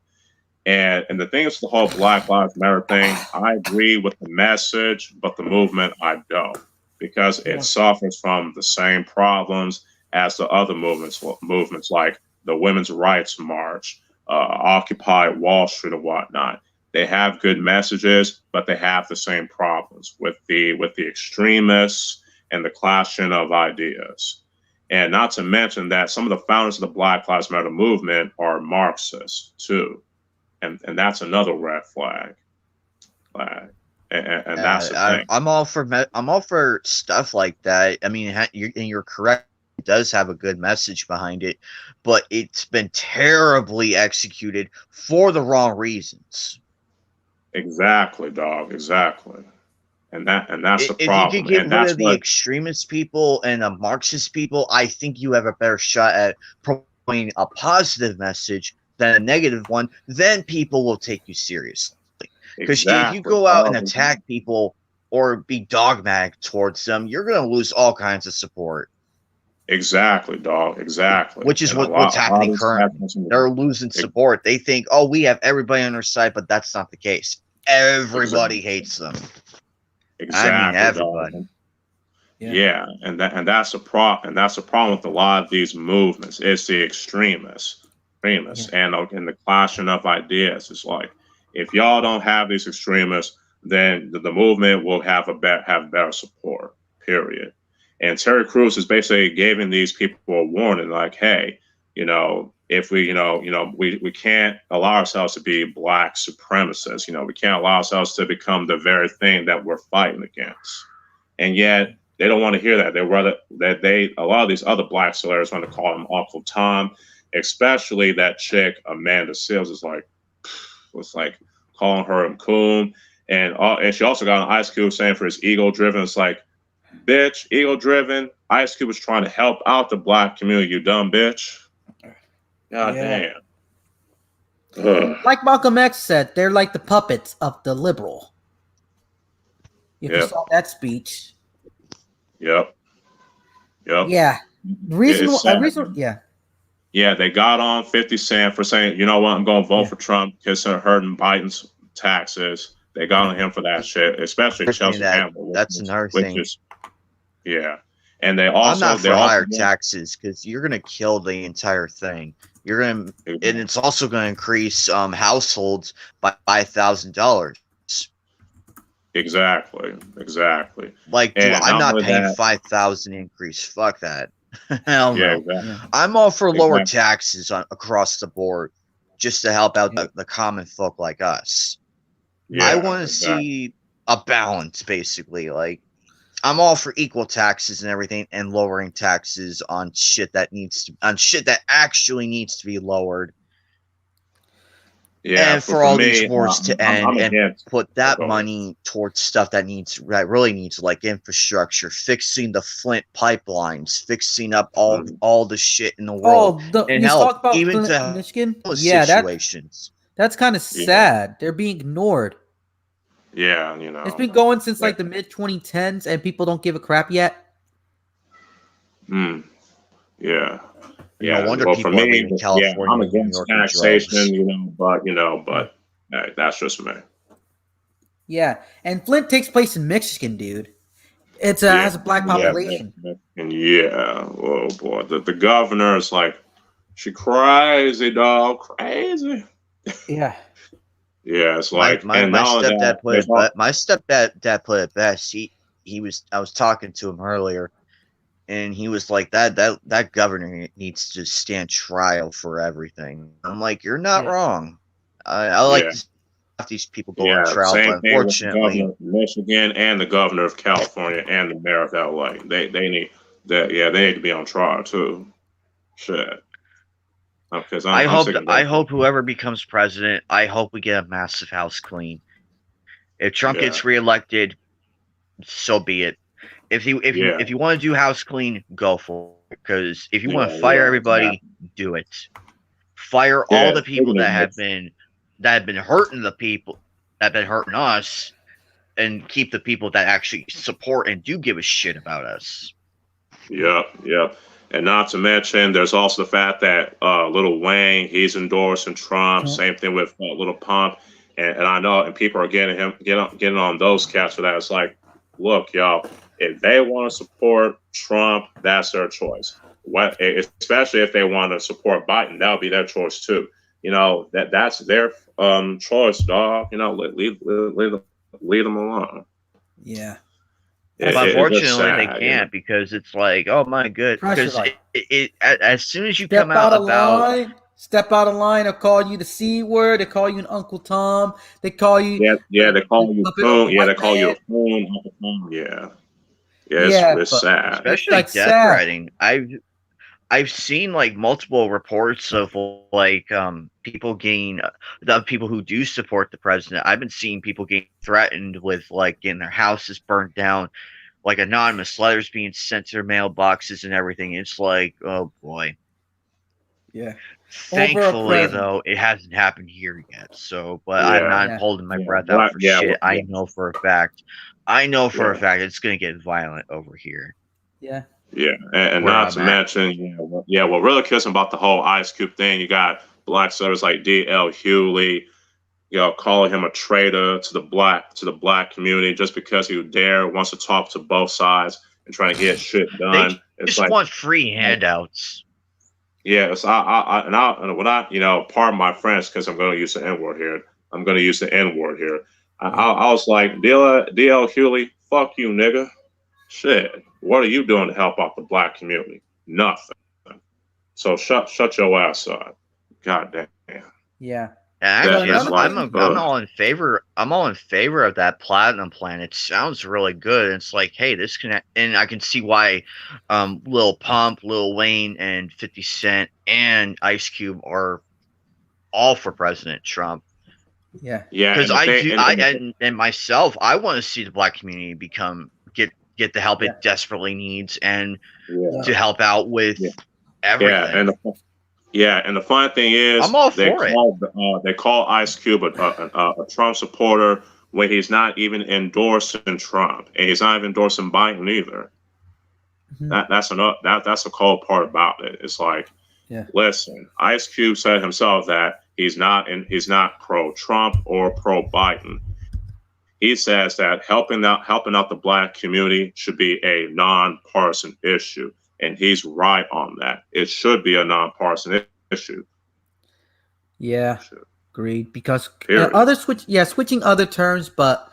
And the thing is, the whole Black Lives Matter thing, I agree with the message, but the movement, I don't. Because it suffers from the same problems as the other movements like the Women's Rights March, Occupy Wall Street, and whatnot. They have good messages, but they have the same problems with the extremists and the clashing of ideas. And not to mention that some of the founders of the Black Lives Matter movement are Marxists too, and that's another red flag. And that's the thing. I'm all for stuff like that. I mean, you're correct. It does have a good message behind it, but it's been terribly executed for the wrong reasons. Exactly, dog. Exactly. And that's the If problem. you could get and rid of the extremist people and the Marxist people, I think you have a better shot at promoting a positive message than a negative one. Then people will take you seriously. Because if you go out and attack people or be dogmatic towards them, you're going to lose all kinds of support. Exactly, dog. Exactly. Which is what's happening currently. They're losing support. They think, oh, we have everybody on our side, but that's not the case. Everybody hates them. Exactly. I mean, everybody. Dog. Yeah, and that's a problem. And that's a problem with a lot of these movements. It's the extremists, and the clashing of ideas. It's like, if y'all don't have these extremists, then the movement will have better support. Period. And Terry Crews is basically giving these people a warning, like, hey, if we, we can't allow ourselves to be black supremacists. We can't allow ourselves to become the very thing that we're fighting against. And yet they don't want to hear that. They rather a lot of these other black celebrities want to call him Uncle Tom, especially that chick Amanda Seales is like. Was like calling her a coon, and she also got an Ice Cube saying for his ego driven. It's like, bitch, ego driven. Ice Cube was trying to help out the black community. You dumb bitch. God damn. Like Malcolm X said, they're like the puppets of the liberal. If you saw that speech. Yep. Yeah. Yeah, they got on 50 Cent for saying, you know what, I'm going to vote for Trump because they're hurting Biden's taxes. They got on him for that shit, especially Chelsea Campbell. That's another thing. And they also... I'm not for higher taxes because you're going to kill the entire thing. And it's also going to increase households by $5,000. Exactly. Like, I'm not paying $5,000 increase. Fuck that. Hell no. Exactly. I'm all for lower taxes across the board, just to help out the common folk like us. I want to see a balance, basically. Like, I'm all for equal taxes and everything, and lowering taxes on shit that actually needs to be lowered. Yeah, and for all these wars to end, and put that money towards stuff that really needs, like infrastructure, fixing the Flint pipelines, fixing up all the shit in the world, and help even to Michigan. Situations. That's kind of sad. They're being ignored. Yeah, it's been going since like the mid 2010s, and people don't give a crap yet. Yeah. No wonder people are leaving California. I'm against taxation, but that's just me. Yeah, and Flint takes place in Michigan, dude. It has a black population. Oh boy, the governor is like, she crazy, dog, crazy. Yeah. Yeah, it's like my stepdad put it best. I was talking to him earlier. and he was like, that governor needs to stand trial for everything. I'm like, you're not wrong. I like to have these people go on trial, same but thing with the unfortunately, governor of Michigan and the governor of California and the mayor of LA. They need that. Yeah, they need to be on trial too. Shit. Because I'm sick of that. I hope whoever becomes president, I hope we get a massive house clean. If Trump gets reelected, so be it. If you want to do house clean, go for it. Because if you want to fire everybody, do it. Fire all the people that have been hurting the people, that have been hurting us, and keep the people that actually support and do give a shit about us. Yep. And not to mention, there's also the fact that Lil Wayne, he's endorsing Trump. Same thing with Lil Pump, and I know, and people are getting on those cats for that. It's like, look, y'all, if they want to support Trump, that's their choice. Especially if they want to support Biden, that would be their choice too. That's their choice, dog. Leave them alone. Yeah. But unfortunately, they can't because it's like, oh my good. Because as soon as you come out about step out of line, they'll call you the C word. They call you an Uncle Tom. They call you they call you Coon. Yeah, they call you a Coon, Uncle Tom. Yeah, it's sad. Especially like death threatening. I've seen like multiple reports of like people the people who do support the president. I've been seeing people getting threatened with like getting their houses burnt down, like anonymous letters being sent to their mailboxes and everything. It's like, oh boy. Yeah. Thankfully, though, it hasn't happened here yet. So, but I'm not holding my breath out for shit. I know for a fact. It's going to get violent over here. Yeah. Yeah, and not to mention, what really kills him about the whole Ice Cube thing, you got black celebrities like D.L. Hewley, calling him a traitor to the black community just because he wants to talk to both sides and trying to get shit done. They just want free handouts. Yeah, so pardon my French because I'm going to use the N-word here. I was like, D.L. Hewley, fuck you, nigga. Shit. What are you doing to help out the black community? Nothing. So shut your ass up. God damn. Yeah. I'm all in favor. I'm all in favor of that platinum plan. It sounds really good. It's like, hey, this can, and I can see why Lil Pump, Lil Wayne, and 50 Cent and Ice Cube are all for President Trump. Yeah. Because and myself, I want to see the black community get the help it desperately needs and to help out with everything. And the fun thing is, I'm all for it. They call Ice Cube a Trump supporter when he's not even endorsing Trump, and he's not even endorsing Biden either. Mm-hmm. That's the cold part about it. It's like, listen, Ice Cube said himself that he's not pro Trump or pro Biden. He says that helping out the black community should be a nonpartisan issue, and he's right on that. It should be a nonpartisan issue. Yeah, agreed. Because switching other terms, but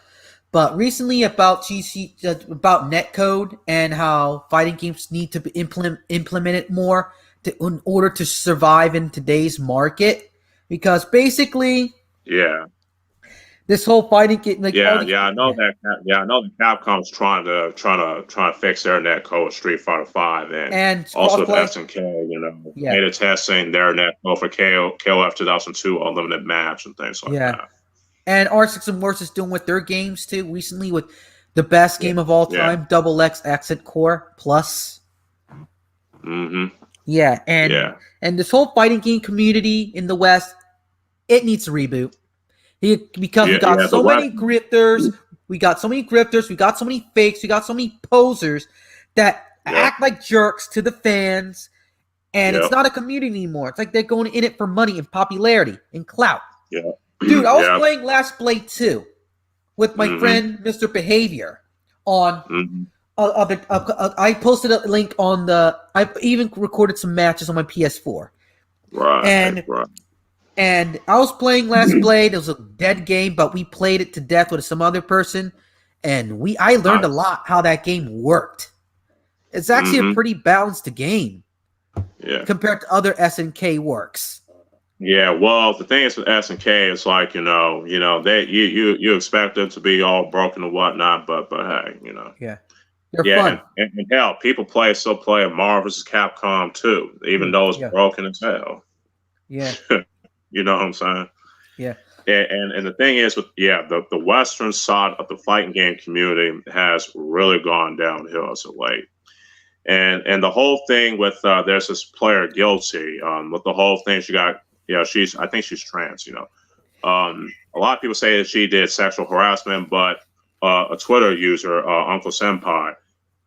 recently about about netcode and how fighting games need to be implemented more in order to survive in today's market. Because basically, this whole fighting game, I know that Capcom's trying to fix their netcode Street Fighter V, and also with SNK, beta testing their netcode for KOF 2002 Unlimited Match and things like that. And R6 and Worse is doing with their games too recently with the best game of all time, Double X Accent Core Plus. Mm-hmm. Yeah, and this whole fighting game community in the West, it needs a reboot. Because we got so many grifters, we got so many fakes, we got so many posers that act like jerks to the fans, and it's not a community anymore. It's like they're going in it for money and popularity and clout. Yeah. Dude, I was playing Last Blade 2 with my friend Mr. Behavior on I posted a link on I even recorded some matches on my PS4. Right. And I was playing Last Blade. It was a dead game, but we played it to death with some other person, and I learned a lot how that game worked. It's actually a pretty balanced game. Yeah. Compared to other SNK works. Yeah, well, the thing is with SNK, it's like they you expect it to be all broken and whatnot, but hey, Yeah, they're yeah, fun. and hell, people still play Marvel vs. Capcom too, even though it's broken as hell. Yeah, you know what I'm saying? Yeah. And the thing is with the Western side of the fighting game community has really gone downhill as of late. And the whole thing with there's this player Guilty with the whole thing she got I think she's trans, a lot of people say that she did sexual harassment, but a Twitter user, Uncle Senpai,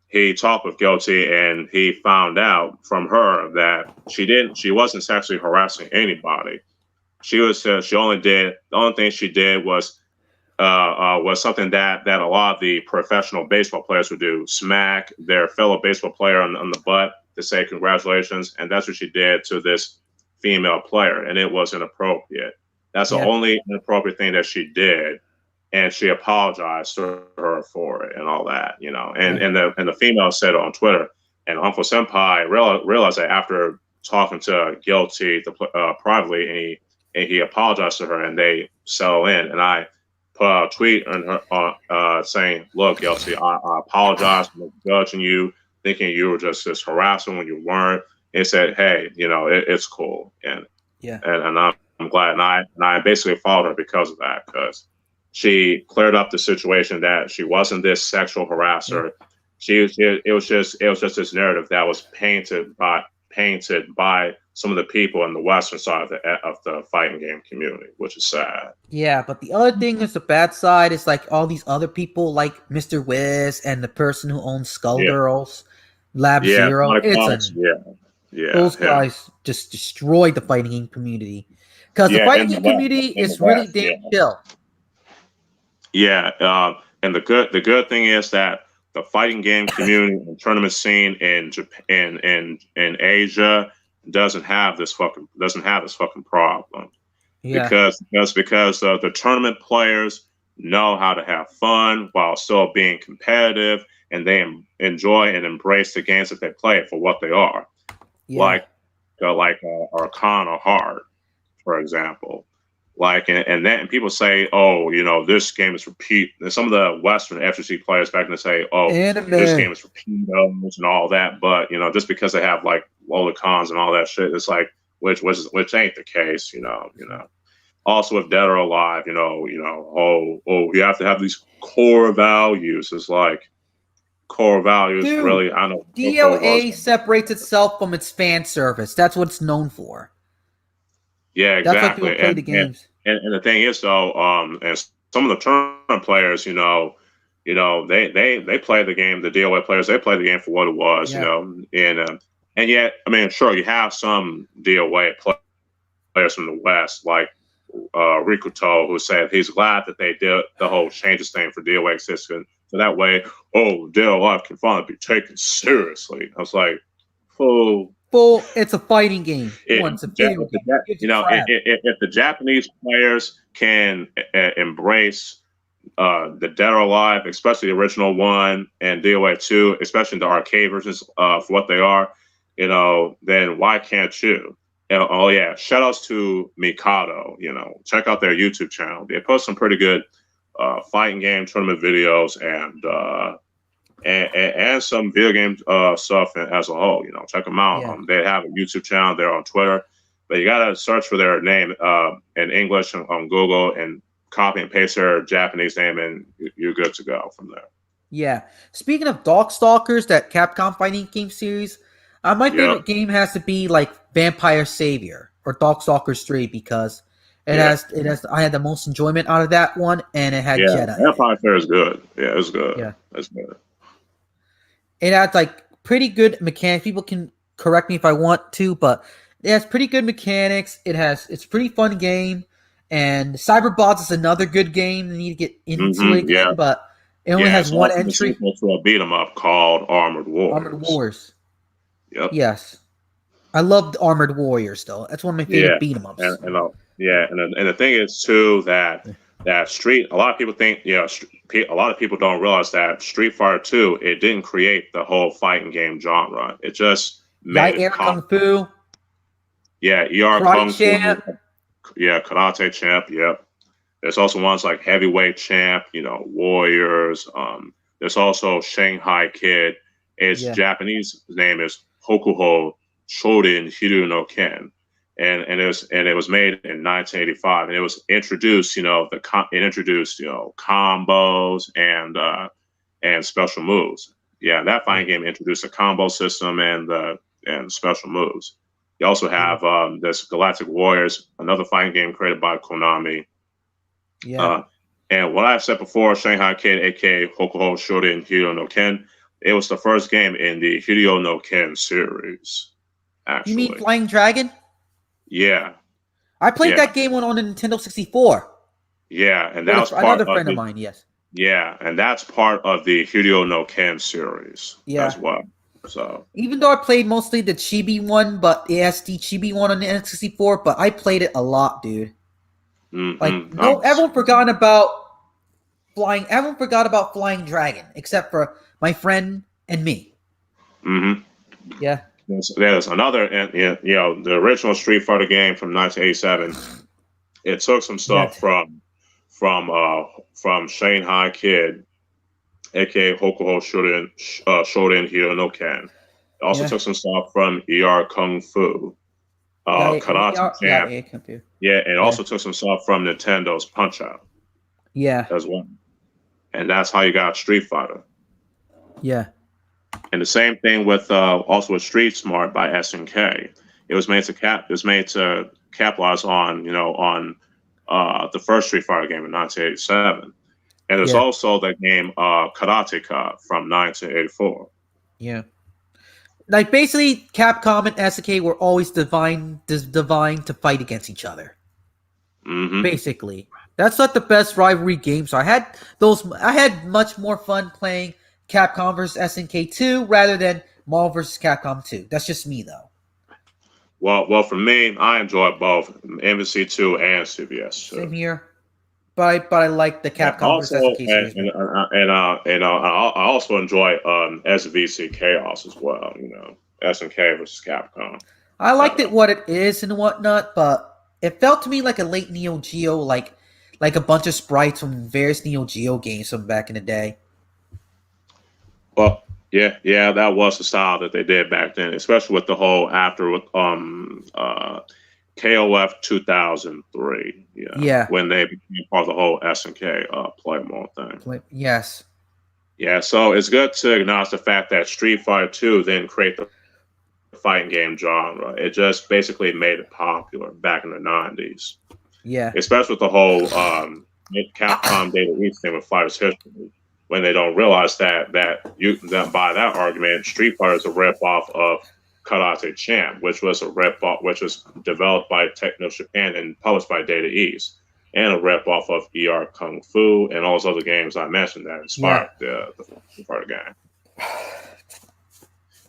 he talked with Guilty and he found out from her that she wasn't sexually harassing anybody. She only did the only thing she did was something that a lot of the professional baseball players would do: smack their fellow baseball player on the butt to say congratulations, and that's what she did to this female player, and it was inappropriate. That's the only inappropriate thing that she did, and she apologized to her for it and all that, And the female said on Twitter, and Uncle Senpai realized that after talking to Guilty privately, and he apologized to her, and they settled in, and I put a tweet on her saying, "Look, Guilty, I apologize for judging you, thinking you were just harassing when you weren't." And said, "Hey, it's cool," and I'm glad, and I basically followed her because of that, because she cleared up the situation that she wasn't this sexual harasser. It was just this narrative that was painted by some of the people in the Western side of the fighting game community, which is sad. Yeah, but the other thing is the bad side is like all these other people like Mr. Wiz and the person who owns Skullgirls, Lab Zero. Those guys just destroyed the fighting game community. Because the fighting game community is really damn chill. Yeah, and the good thing is that the fighting game community and tournament scene in Japan in Asia doesn't have this fucking problem. Yeah. Because the tournament players know how to have fun while still being competitive, and they enjoy and embrace the games that they play for what they are. Like Arcana or Hard, for example. And then people say, "Oh, this game is repeat." And some of the Western FGC players back then say, "Oh, this game is repeat-os and all that." But just because they have like Lollicons and all that shit, it's like which ain't the case, Also, with Dead or Alive, you have to have these core values. It's like core values. Dude, really, I don't. DOA separates itself from its fan service. That's what it's known for. Yeah, exactly. That's why people play the games. And the thing is, though, and some of the tournament players, they play the game. The DOA players, they play the game for what it was, and yet, I mean, sure, you have some DOA players from the West, like Rikuto, who said he's glad that they did the whole changes thing for DOA existence, so that way, DOA can finally be taken seriously. I was like, it's a fighting game. If the Japanese players can embrace the Dead or Alive, especially the original one, and DOA 2, especially the arcade versions for what they are, then why can't you? And, shout outs to Mikado. Check out their YouTube channel. They post some pretty good fighting game tournament videos and some video game stuff as a whole. Check them out. Yeah. They have a YouTube channel. They're on Twitter, but you gotta search for their name in English on Google and copy and paste their Japanese name, and you're good to go from there. Yeah. Speaking of Darkstalkers, that Capcom fighting game series, my favorite game has to be like Vampire Savior or Darkstalkers 3 because it has. I had the most enjoyment out of that one, and it had Jedi. Vampire Savior is good. Yeah, it's good. Yeah, it's good. It has like pretty good mechanics. People can correct me if I want to, but it has pretty good mechanics. It's a pretty fun game. And Cyberbots is another good game. You need to get into it again, but it only has one entry. It's a beat 'em up called Armored Wars. Armored Wars. Yep. Yes. I loved Armored Warriors though. That's one of my favorite beat 'em ups. And the thing is too that that a lot of people think, a lot of people don't realize that Street Fighter 2, it didn't create the whole fighting game genre. It just made it Kung Fu. Yeah, ER Karate Kung Champ. Fu. Yeah, Karate Champ. Yep. There's also ones like Heavyweight Champ, Warriors. There's also Shanghai Kid. Its Japanese name is Hokuho Shorin Hiru no Ken. And it was made in 1985, and it was introduced, it introduced, combos and special moves. Yeah, that fighting game introduced a combo system and special moves. You also have this Galactic Warriors, another fighting game created by Konami. Yeah. And what I've said before, Shanghai Kid, aka Hokuho Shorin Hiru no Ken, it was the first game in the Hiru no Ken series. Actually. You mean Flying Dragon? Yeah. I played that game on the Nintendo 64. Yeah, and that was another friend of mine, yes. Yeah, and that's part of the Hiru no Ken series as well. So even though I played mostly the Chibi one, but the SD Chibi one on the N64, but I played it a lot, dude. Mm-hmm. Everyone forgot about Flying Dragon, except for my friend and me. Mm-hmm. Yeah. There's another, the original Street Fighter game from 1987. It took some stuff from Shanghai Kid, aka Hokuho Shorin Hiru no Ken. It also took some stuff from ER Kung Fu, Karate Champ. Yeah, and also took some stuff from Nintendo's Punch Out. Yeah. As well. And that's how you got Street Fighter. Yeah. And the same thing with also with Street Smart by SNK. It was made to capitalize on the first Street Fighter game in 1987. And there's also the game Karateka from 1984. Yeah. Like basically Capcom and SNK were always divine to fight against each other. Mm-hmm. Basically. That's not the best rivalry game. So I had much more fun playing Capcom versus SNK 2 rather than Marvel versus Capcom 2. That's just me though. Well, for me, I enjoy both MVC 2 and CBS 2. Same here. But I like the Capcom versus SNK series. And I also enjoy SVC Chaos as well. SNK versus Capcom. I liked it what it is and whatnot, but it felt to me like a late Neo Geo, like a bunch of sprites from various Neo Geo games from back in the day. Well, yeah, that was the style that they did back then, especially with the whole KOF 2003. Yeah. When they became part of the whole SNK play mode thing. Yes. Yeah, so it's good to acknowledge the fact that Street Fighter 2 didn't create the fighting game genre. It just basically made it popular back in the 90s. Yeah. Especially with the whole Capcom Data East thing with Fighter's history, when they don't realize that by that argument, Street Fighter is a ripoff of Karate Champ, which was developed by Techno Japan and published by Data East, and a ripoff of ER Kung Fu and all those other games I mentioned that inspired the Street Fighter game.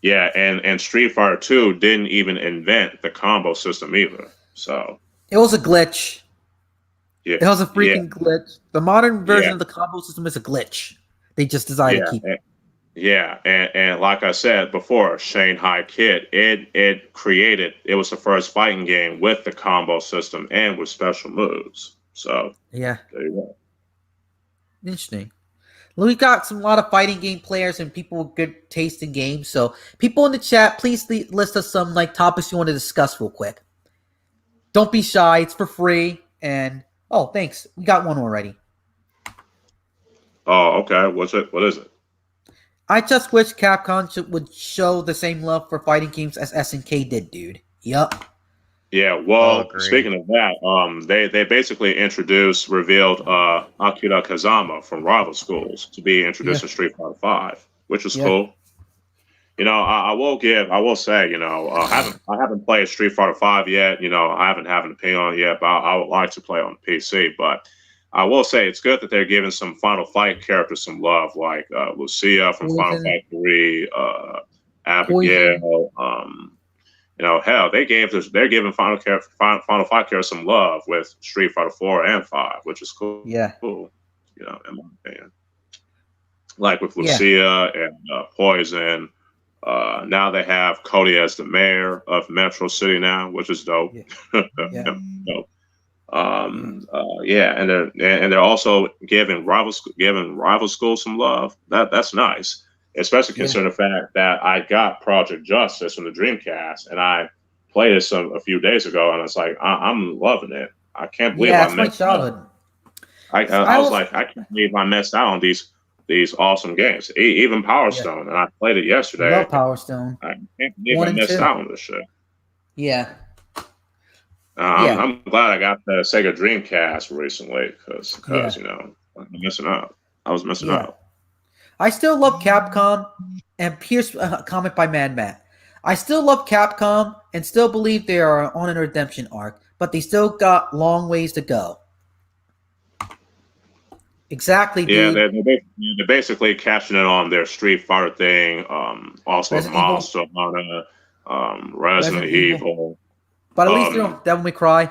Yeah, and Street Fighter 2 didn't even invent the combo system either. So it was a glitch. Yeah, it was a freaking glitch. The modern version of the combo system is a glitch. They just decided to keep it. And like I said before, Shanghai Kid, it was the first fighting game with the combo system and with special moves. So yeah, there you go. Interesting. We got a lot of fighting game players and people with good taste in games. So people in the chat, please list us some topics you want to discuss real quick. Don't be shy. It's for free. And thanks. We got one already. Oh, okay. What is it? I just wish Capcom would show the same love for fighting games as SNK did, dude. Yup. Yeah, well, speaking of that, they basically revealed Akira Kazama from Rival Schools to be introduced in Street Fighter 5, which is cool. I will say, I haven't played Street Fighter 5 yet. I haven't an opinion on it yet, but I would like to play on the PC. But I will say it's good that they're giving some Final Fight characters some love, like Lucia from Final Fight 3, Abigail. You know, hell, they're giving Final Fight characters some love with Street Fighter 4 and 5, which is cool. Yeah. You know, in my opinion, like with Yeah. Lucia and Poison. Now they have Cody as the mayor of Metro City now, which is dope. Yeah. Dope. Yeah, and they're also giving rival schools some love. That's nice, especially considering the fact that I got Project Justice from the Dreamcast and I played it a few days ago, and it's like I'm loving it. I can't believe I missed out. I was like, I can't believe I missed out on these awesome games. Even Power Stone, and I played it yesterday. I love Power Stone. I can't believe I missed out on this shit. Yeah. I'm glad I got the Sega Dreamcast recently because you know I'm missing out. I was missing out. I still love Capcom, and here's a comment by Mad Matt. I still love Capcom and still believe they are on a redemption arc, but they still got long ways to go. Exactly, dude. Yeah, they're basically cashing in on their Street Fighter thing. Also Monster Hunter, Resident Evil. But at least they don't Devil May Cry.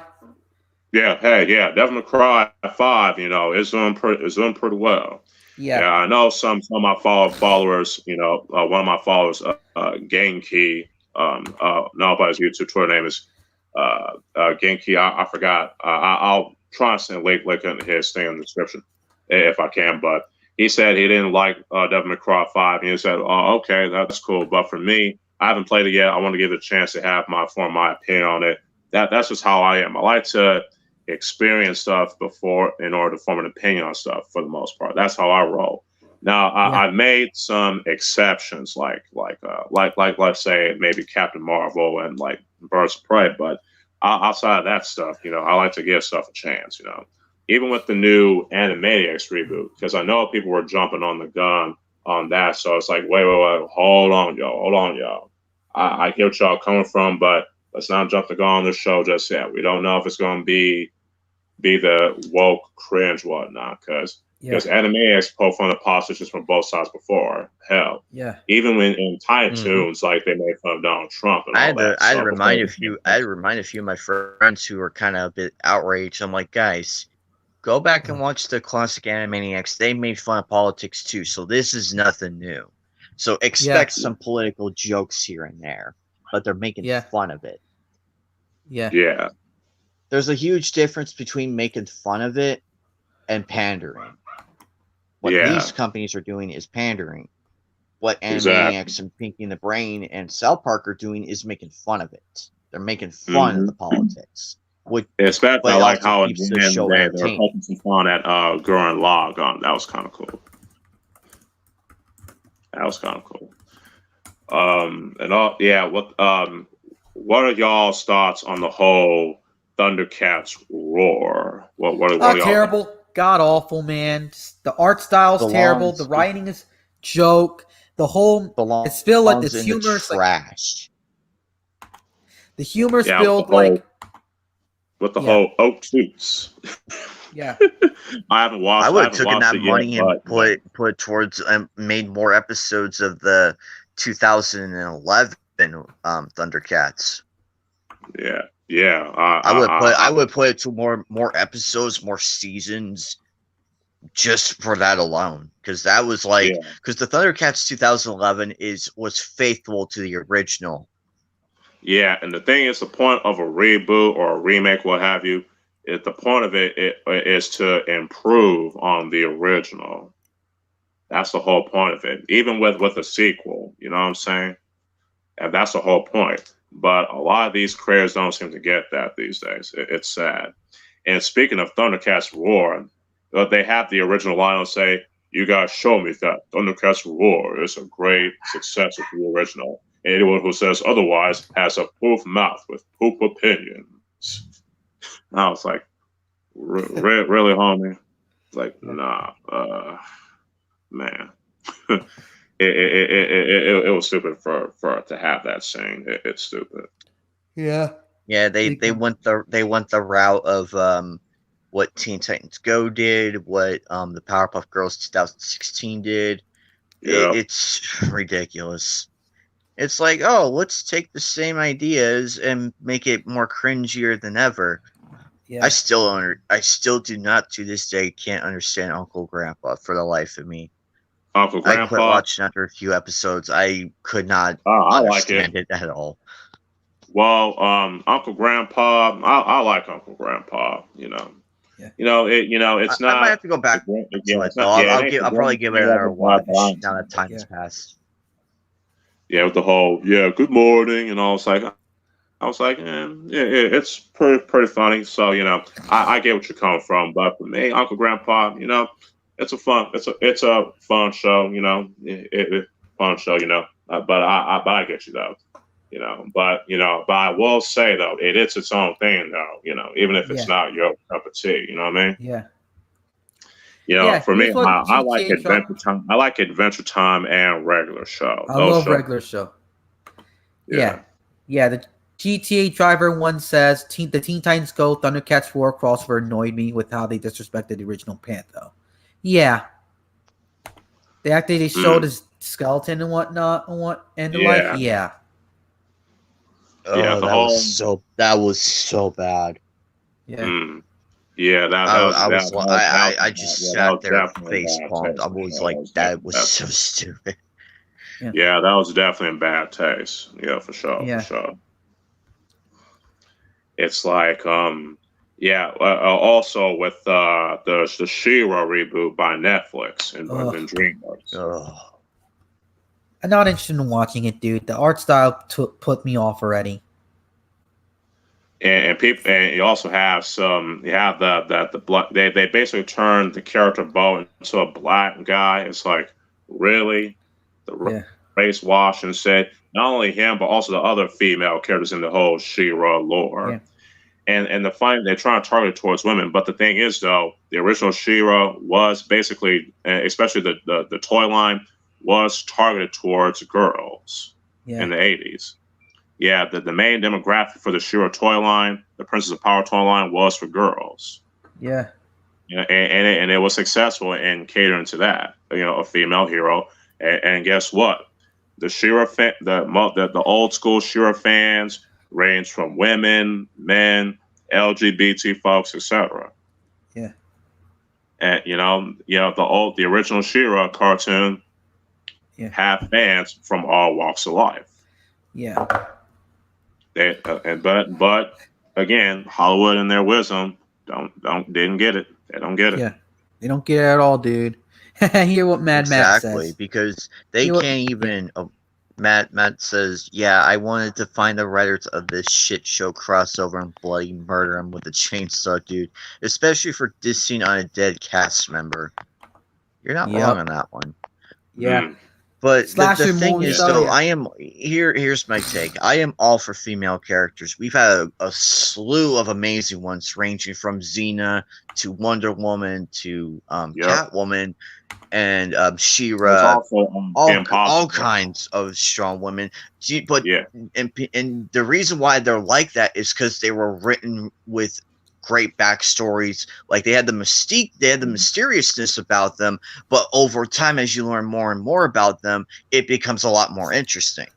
Yeah, hey, yeah, Devil May Cry 5. You know, it's doing pretty well. Yeah, I know some of my followers. You know, one of my followers, Genki. Nobody's YouTube Twitter name is Genki. I forgot. I'll try and send a link in his thing in the description if I can. But he said he didn't like Devil May Cry 5. And he said, "Oh, okay, that's cool." But for me, I haven't played it yet. I want to give it a chance to form my opinion on it. That's just how I am. I like to experience stuff before in order to form an opinion on stuff for the most part. That's how I roll. Now I've made some exceptions, like let's say maybe Captain Marvel and like Birds of Prey, but outside of that stuff, you know, I like to give stuff a chance. You know, even with the new Animaniacs reboot, because I know people were jumping on the gun on that, so it's like wait, hold on, y'all. I hear what y'all coming from, but let's not jump the gun on this show just yet. We don't know if it's going to be the woke cringe whatnot, because Animaniacs poked fun of politicians from both sides before. Hell, even when in Tiny Toons, like they made fun of Donald Trump. And I had to remind a few of my friends who were kind of a bit outraged. I'm like, guys, go back and watch the classic Animaniacs. They made fun of politics too, so this is nothing new. So expect some political jokes here and there, but they're making fun of it. Yeah. There's a huge difference between making fun of it and pandering. What these companies are doing is pandering. What Animaniacs and Pinky and the Brain and South Park are doing is making fun of it. They're making fun of the politics. Especially I like how at the end of the day they were poking some fun at Gurren Lagann. That was kind of cool. What are y'all's thoughts on the whole Thundercats roar? What are y'all terrible, god awful, man. The art style's terrible. The writing is joke. The whole it's feel like this humor is trash. The humor's filled like with the whole oak toots. Yeah, I haven't watched. I would have taken that money and put it towards made more episodes of the 2011 Thundercats. Yeah. I would put it to more episodes, more seasons, just for that alone, because that was like because the Thundercats 2011 was faithful to the original. Yeah, and the thing is, the point of a reboot or a remake, what have you. The point of it is to improve on the original. That's the whole point of it. Even with a sequel, you know what I'm saying? And that's the whole point. But a lot of these creators don't seem to get that these days. It's sad. And speaking of Thundercats Roar, they have the original line and say, "You guys show me that Thundercats Roar is a great success of the original. Anyone who says otherwise has a poof mouth with poop opinions." And I was like, really, homie? Like, nah, man. It was stupid for it to have that saying. It's stupid. Yeah. They went the route of what Teen Titans Go did, what the Powerpuff Girls 2016 did. It's ridiculous. It's like, oh, let's take the same ideas and make it more cringier than ever. Yeah. I still do not to this day can't understand Uncle Grandpa for the life of me. Uncle I quit Grandpa. watching after a few episodes. I could not I like understand it. it at all. Well, Uncle Grandpa, I like Uncle Grandpa. Yeah. It's I might have not. to go back Yeah, to it it's though. not. Yeah, it ain't the I'll probably greatest give it thing another ever, but I watch now that enjoy time it. has passed. Yeah, with the whole good morning and all. It's like I was like, it's pretty funny. So I get what you're coming from, but for me, Uncle Grandpa, it's a fun show. Fun show. But I get you though. But I will say though, it is its own thing though. Even if it's Yeah. not your cup of tea. You know what I mean? Yeah. For me, Here's what I like GTA tried. Adventure Time. I like Adventure Time and regular show. I Those love shows. regular show. Yeah. Yeah. The GTA Driver one says the Teen Titans Go Thundercats 4 crossover annoyed me with how they disrespected the original Panther. Yeah. They showed his skeleton and whatnot and the like. Yeah. Yeah. Yeah. Oh, The whole. that was so bad. Yeah. Yeah, I just sat was there definitely face a bad palmed. I taste. was like, that was so stupid. Yeah, that was definitely a bad taste. Yeah, for sure, Yeah. for sure. It's like, also with the She-Ra reboot by Netflix and DreamWorks. Oh. I'm not interested in watching it, dude. The art style put me off already. And people, and you also have the black. They basically turned the character Bo into a black guy. It's like, really, the race wash, and said not only him but also the other female characters in the whole She-Ra lore. Yeah. And the fun, they're trying to target it towards women, but the thing is though, the original She-Ra was basically, especially the toy line, was targeted towards girls in the 80s. Yeah, the main demographic for the She-Ra toy line, the Princess of Power toy line, was for girls. Yeah. And it was successful in catering to that. A female hero. And guess what? The She-Ra the old school She-Ra fans range from women, men, LGBT folks, etc. Yeah. And the original She-Ra cartoon had fans from all walks of life. Yeah. But again, Hollywood and their wisdom didn't get it. They don't get it. Yeah. They don't get it at all, dude. Hear what Matt says. Exactly, because they can't even. Matt says, "Yeah, I wanted to find the writers of this shit show crossover and bloody murder him with a chainsaw, dude. Especially for dissing on a dead cast member. You're not wrong on that one." Yeah. But the thing movies, is, though, here's my take. I am all for female characters. We've had a slew of amazing ones, ranging from Xena to Wonder Woman to Catwoman and She-Ra, all kinds of strong women. But and the reason why they're like that is because they were written with great backstories. Like they had the mystique, they had the mysteriousness about them, but over time, as you learn more and more about them, it becomes a lot more interesting.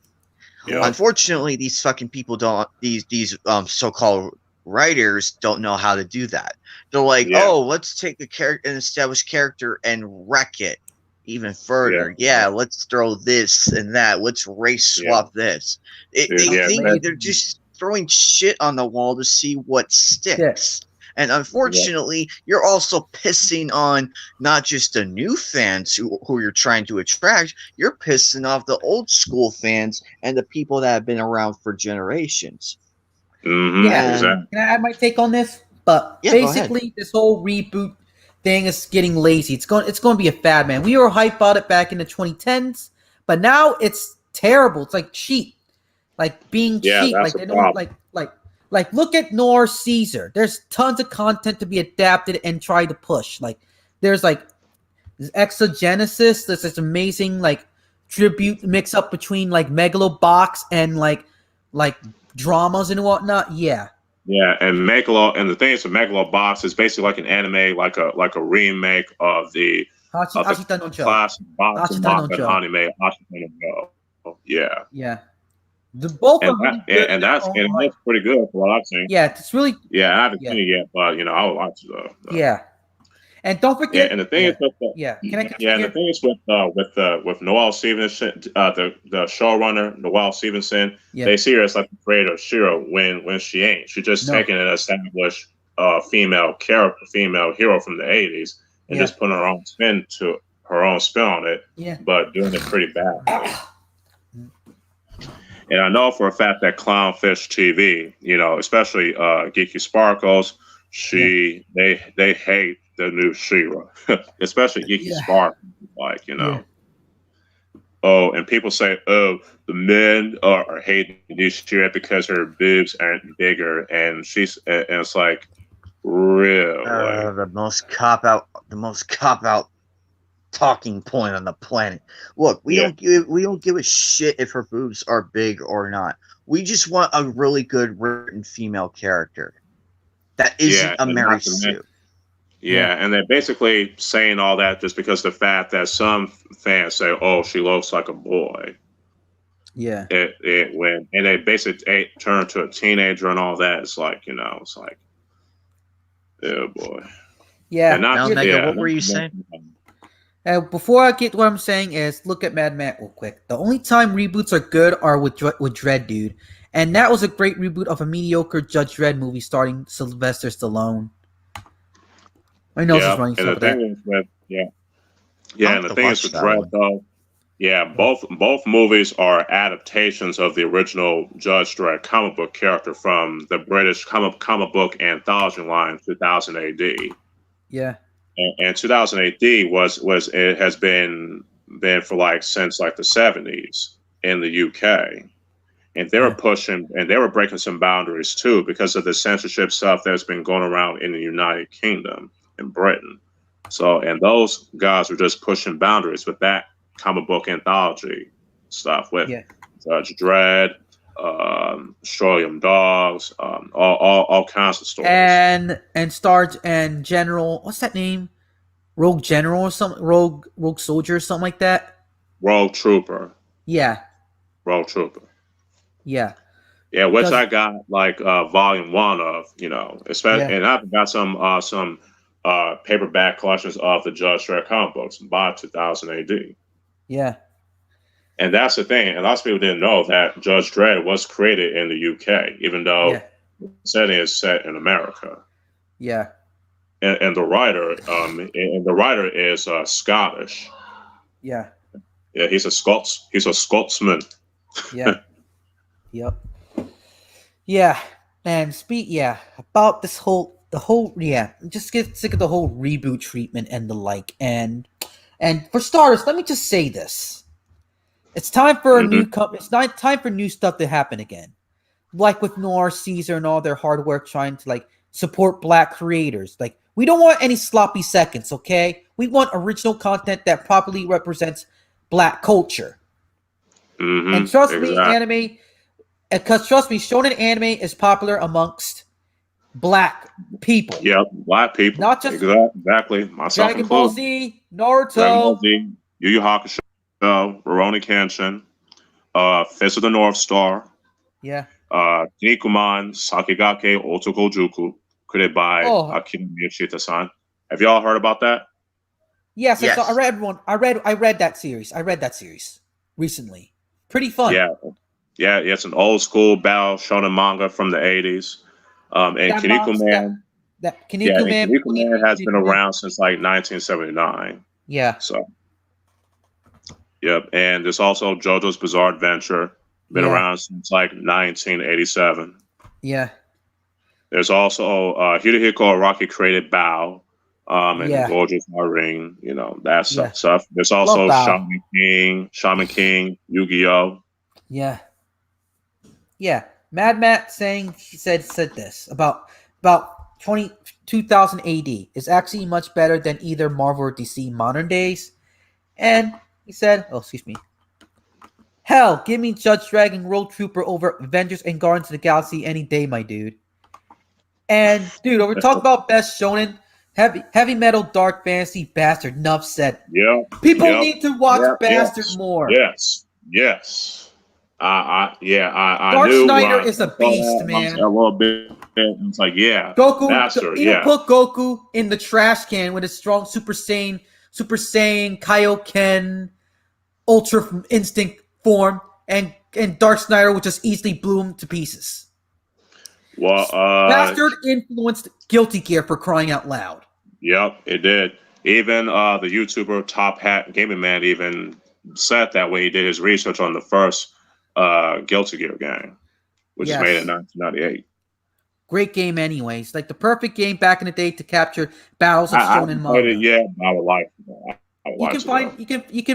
Unfortunately, these fucking people don't. These so-called writers don't know how to do that. They're like, oh, let's take an established character and wreck it even further. Yeah, let's throw this and that. Let's race swap this. They're just throwing shit on the wall to see what sticks. And unfortunately, you're also pissing on not just the new fans who you're trying to attract, you're pissing off the old school fans and the people that have been around for generations. Can I add my take on this? But basically, this whole reboot thing is getting lazy. It's going to be a fad, man. We were hyped about it back in the 2010s, but now it's terrible. It's like cheap. Like being cheap, like they don't like look at North Caesar. There's tons of content to be adapted and try to push. Like there's Exogenesis. There's this amazing tribute mix up between Megalobox and like dramas and whatnot. Yeah. Yeah, and the thing is, Megalobox is basically like an anime, like a remake of the classic boxing manga anime Ashita no Go. Yeah, Yeah. The both are and really good in their own and right. that's pretty good for what I've seen. Yeah, it's really Yeah, I haven't yeah. seen it yet, but I would watch it though. Yeah. And don't forget And the thing yeah. is with Yeah. Can I and the continue? thing is with Noel Stevenson, the showrunner Noel Stevenson, Yeah. they see her as like the creator of Shira when she ain't. She's just No. taking an established female character, female hero from the '80s, and Yeah. just putting her own spin on it, Yeah. but doing it pretty badly. And I know for a fact that Clownfish TV, especially Geeky Sparkles, they hate the new She-Ra, especially Geeky Yeah. Sparkles. Like, Yeah. oh, and people say, oh, the men are hating this She-Ra because her boobs aren't bigger, and it's like, real. Like, The most cop out talking point on the planet. Look, we don't give a shit if her boobs are big or not. We just want a really good written female character that isn't a and Mary not to Sue. Yeah, and they're basically saying all that just because the fact that some fans say, "Oh, she looks like a boy." Yeah. And they basically turn to a teenager and all that. It's like it's like, oh boy. Yeah. And not Now, to- Mega, yeah, what were not you to saying? mention- Before I get what I'm saying is look at Mad Max real quick. The only time reboots are good are with Dredd, dude, and that was a great reboot of a mediocre Judge Dredd movie starring Sylvester Stallone. My nose is running and some the of that. thing is with I'll and the have to thing is watch with that Dredd one. though. Yeah, both movies are adaptations of the original Judge Dredd comic book character from the British comic book anthology line 2000 AD. Yeah. And 2000 AD was it has been for like since like the 70s in the UK. And they were pushing and they were breaking some boundaries too because of the censorship stuff that's been going around in the United Kingdom and Britain. So, and those guys were just pushing boundaries with that comic book anthology stuff with Judge Dredd, Petroleum Dogs, all kinds of stories. And stars and General, what's that name? Rogue General or something? Rogue Soldier or something like that? Rogue Trooper. Yeah. Rogue Trooper. Yeah. Yeah, which I got like volume 1 of, especially, and I've got some paperback collections of the Judge Dredd comic books by 2000 AD. Yeah. And that's the thing. And lots of people didn't know that Judge Dredd was created in the UK, even though the setting is set in America. Yeah. And the writer, is Scottish. Yeah. Yeah, he's a Scotsman. Yeah. Yep. Yeah. And about the whole just get sick of the whole reboot treatment and the like. And for starters, let me just say this. It's time for it's not time for new stuff to happen again. Like with Noir Caesar and all their hard work trying to like support black creators. Like, we don't want any sloppy seconds, okay? We want original content that properly represents black culture. And trust me, anime, because trust me, shonen anime is popular amongst black people. Yep, black people. Not just exactly. Myself Dragon Ball Z, Naruto, Dragon Ball Z, Yu Yu Hakusho, Rurouni Kenshin, Fist of the North Star. Yeah. Kinnikuman Sakigake Otoko Juku, created by Akira Miyashita-san. Have y'all heard about that? Yes. I read one. I read that series. I read that series recently. Pretty fun. Yeah. It's an old school battle shonen manga from the 80s. And Kinnikuman. Kinnikuman has been around since like 1979. Yeah. So. Yep, and there's also JoJo's Bizarre Adventure, been around since like 1987. Yeah. There's also Hirohiko Araki created Bao, and Gorgeous Marine, that stuff. There's also Shaman King, Yu-Gi-Oh. Yeah. Yeah. Mad Matt said this about 2000 AD is actually much better than either Marvel or DC modern days. And he said, excuse me. Hell, give me Judge Dredd and Road Trooper over Avengers and Guardians of the Galaxy any day, my dude. And dude, we're talking about best shonen, heavy metal, dark fantasy, bastard. Enough said. Yeah. People need to watch Bastard more. Yes. Yes. I Dark knew when Snyder I is a saw beast, that, I was a man. little bit, it's like, yeah, Goku, master, even yeah. put Goku in the trash can with his strong Super Saiyan, Kaioken, Ultra Instinct form, and Dark Snyder would just easily blew him to pieces. Well, Bastard influenced Guilty Gear for crying out loud. yep, it did. Even the YouTuber Top Hat Gaming Man even said that when he did his research on the first Guilty Gear game, which is made in Yes. 1998. Great game, anyways. Like the perfect game back in the day to capture battles of I shonen haven't played it manga. yet, but I would like to. I would You like can to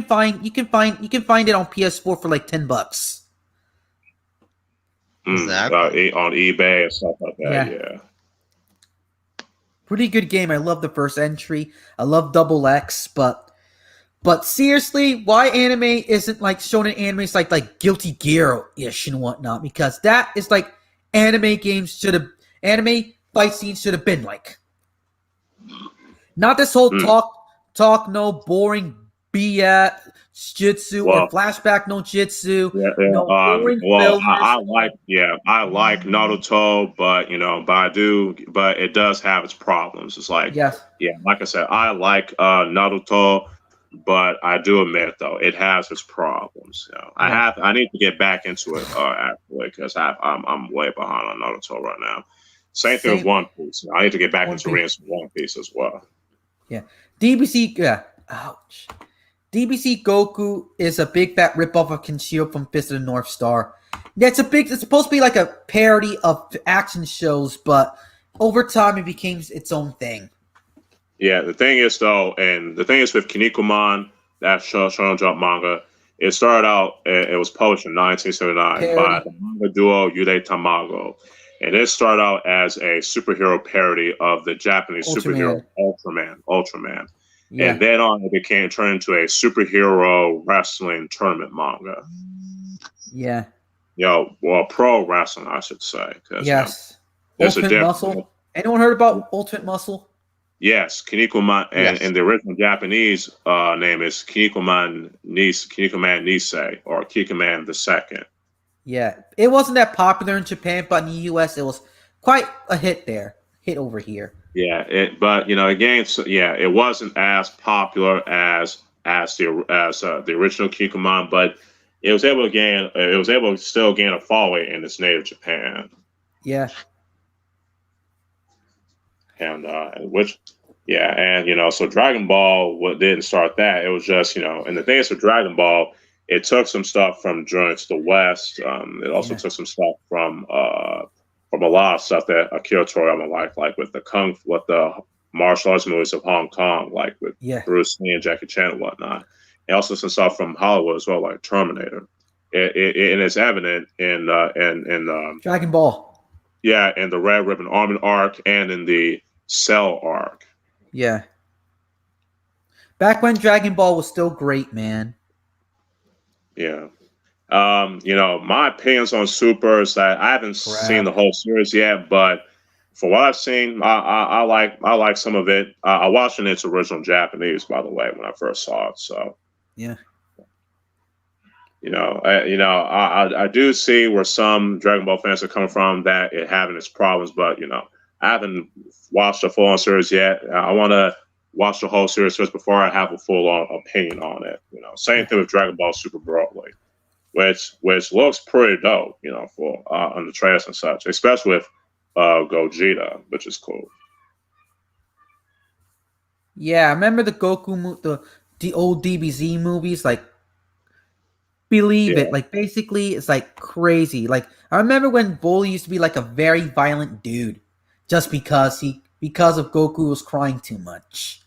though. find it on PS4 for like $10. Exactly. On eBay and stuff like that. Yeah. Yeah. Pretty good game. I love the first entry. I love Double X, but seriously, why anime isn't like shonen animes like Guilty Gear ish and whatnot? Because that is like anime fight scenes should have been like. Not this whole Mm. talk no boring BS jitsu or Well, flashback no jitsu. yeah, yeah. No boring Well, fillers. I like Naruto, but it does have its problems. It's like, Yes. yeah, like I said, I like Naruto, but I do admit though it has its problems. Yeah. I need to get back into it actually because I'm way behind on Naruto right now. Same thing with Same. One Piece. I need to get back One into Piece. reading some One Piece as well. Yeah. DBC. Yeah. Ouch. DBC Goku is a big fat ripoff of Kenshiro from Fist of the North Star. Yeah, it's supposed to be like a parody of action shows, but over time it became its own thing. Yeah, the thing is though, and the thing is with Kinnikuman, that Shonen Jump manga, it started out. It was published in 1979 by Parody. the manga duo Yude Tamago, and it started out as a superhero parody of the Japanese superhero Ultraman. Ultraman, Yeah. and then on it became turned into a superhero wrestling tournament manga. Yeah. Well, pro wrestling, I should say, because Yes. there's a Ultimate difference. Muscle. Anyone heard about Ultimate Muscle? Yes, Kinnikuman, Yes. and the original Japanese name is Kinnikuman Nisei, or Kinnikuman the Second. Yeah. It wasn't that popular in Japan, but in the US it was quite a hit there. Hit over here. Yeah, but again, so, yeah, it wasn't as popular as the original Kinnikuman, but it was able to still gain a following in its native Japan. Yeah. And so Dragon Ball didn't start that. It was just and the thing is with Dragon Ball, it took some stuff from joints to the West. It also took some stuff from a lot of stuff that Akira Toriyama like with the martial arts movies of Hong Kong, like with Bruce Lee and Jackie Chan and whatnot. And also some stuff from Hollywood as well, like Terminator. And it's evident in Dragon Ball. Yeah, in the Red Ribbon Army arc and in the Cell arc. Yeah. Back when Dragon Ball was still great, man. Yeah. My opinions on Super is that I haven't seen the whole series yet, but for what I've seen, I like some of it. I watched it in its original Japanese, by the way, when I first saw it. So yeah. I do see where some Dragon Ball fans are coming from, that it having its problems, but I haven't watched the full-on series yet. I want to watch the whole series first before I have a full-on opinion on it. Same thing with Dragon Ball Super Broly, which looks pretty dope. For on the trailers and such, especially with Gogeta, which is cool. Yeah, I remember the the old DBZ movies, like Believe It. Like basically it's like crazy. Like I remember when Broly used to be like a very violent dude just because of Goku was crying too much.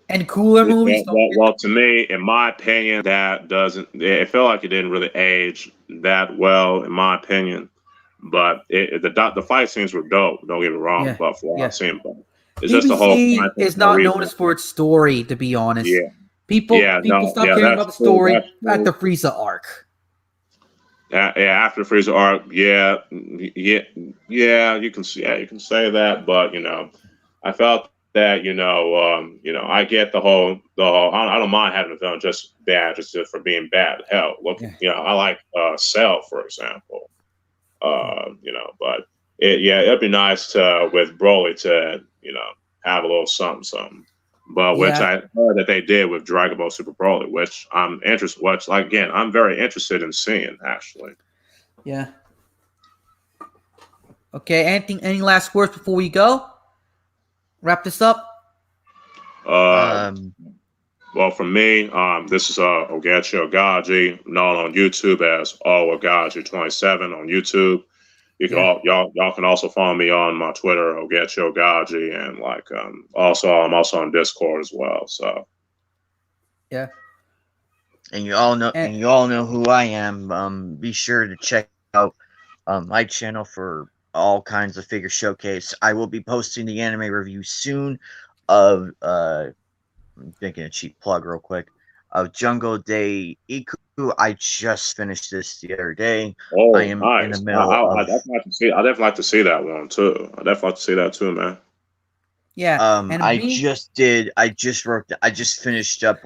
And cooler movies. Well, to me, in my opinion, that doesn't. It felt like it didn't really age that well, in my opinion. But the fight scenes were dope. Don't get me wrong. But for what I've seen, it's just the whole. Is not known for its story, to be honest. Yeah. People stopped caring about the story at the Frieza arc. After the Frieza arc, you can say that, but I felt that I get the whole I don't mind having a villain just bad just for being bad. Hell, look, I like Cell, for example. But it'd be nice to with Broly to have a little something. But which I heard that they did with Dragon Ball Super Broly, which I'm interested. Which again, I'm very interested in seeing actually. Yeah. Okay. Any last words before we go? Wrap this up. Well, for me, this is Ogechi Ogaji, known on YouTube as Ogaji27 on YouTube. You can y'all can also follow me on my Twitter, Ogechi Ogaji, and also I'm also on Discord as well. So yeah, and you all know who I am. Be sure to check out my channel for all kinds of figure showcase. I will be posting the anime review soon of I'm making a cheap plug real quick of Jungle Day Iku. I just finished this the other day. Oh, I am nice. in the middle I definitely like to see that one too. I definitely like to see that too, man. Yeah. I just finished up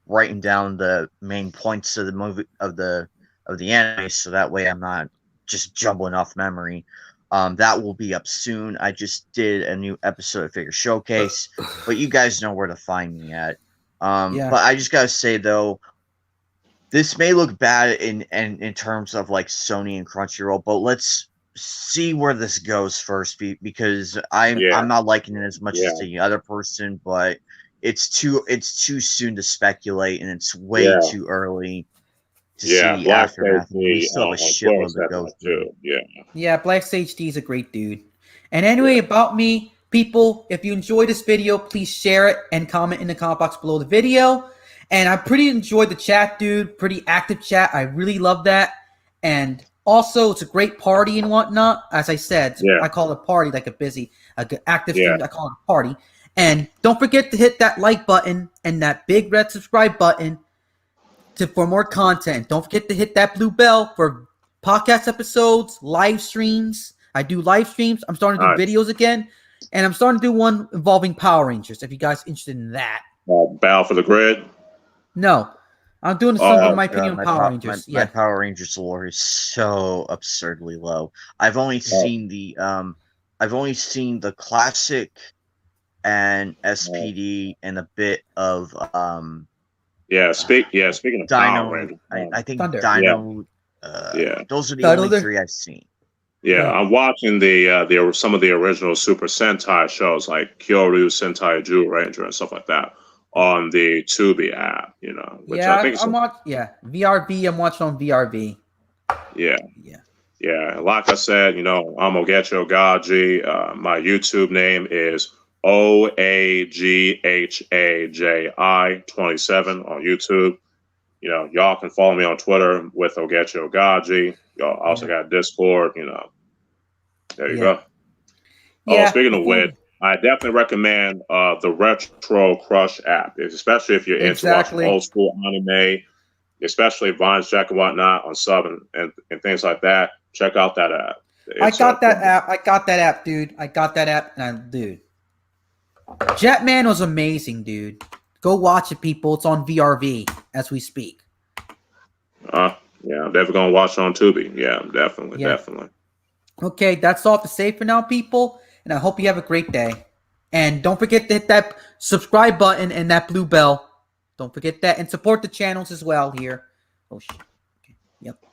writing down the main points of the movie of the anime, so that way I'm not just jumbling off memory. That will be up soon. I just did a new episode of Figure Showcase, but you guys know where to find me at. But I just gotta say though, this may look bad in terms of Sony and Crunchyroll, but let's see where this goes first, because I'm not liking it as much as the other person, but it's too soon to speculate, and it's way too early to see the aftermath. We still have a shitload to go through. Yeah, Black Sage D is a great dude. And anyway, about me, people, if you enjoyed this video, please share it and comment in the comment box below the video. And I pretty enjoyed the chat, dude. Pretty active chat. I really love that. And also, it's a great party and whatnot. As I said, I call it a party, like a good active thing. I call it a party. And don't forget to hit that like button and that big red subscribe button for more content. Don't forget to hit that blue bell for podcast episodes, live streams. I do live streams. I'm starting to do videos again. And I'm starting to do one involving Power Rangers, if you guys are interested in that. Battle for the Grid? No. I'm doing something in my opinion on Power Rangers. My Power Rangers lore is so absurdly low. I've only seen the classic and SPD and a bit of speaking of Dino, Power Rangers, I think Thunder. Dino. Those are the only three I've seen. Yeah, I'm watching some of the original Super Sentai shows like Kyoryu Sentai Ju Ranger and stuff like that on the Tubi app. Which I think VRV. I'm watching on VRV. Yeah. Like I said, I'm Ogechi Ogaji. My YouTube name is OAGHAJI27 on YouTube. Y'all can follow me on Twitter with Ogechi Ogaji. Y'all also got Discord. There you go. Speaking of which, I definitely recommend the Retro Crush app, especially if you're into watching old school anime, especially Vines Jack and whatnot on sub and things like that. Check out that app. I got that app, dude. Dude. Jetman was amazing, dude. Go watch it, people. It's on VRV as we speak. I'm definitely gonna watch it on Tubi. Yeah, definitely. Okay, that's all to say for now, people. And I hope you have a great day. And don't forget to hit that subscribe button and that blue bell. Don't forget that. And support the channels as well here. Oh, shit. Okay. Yep.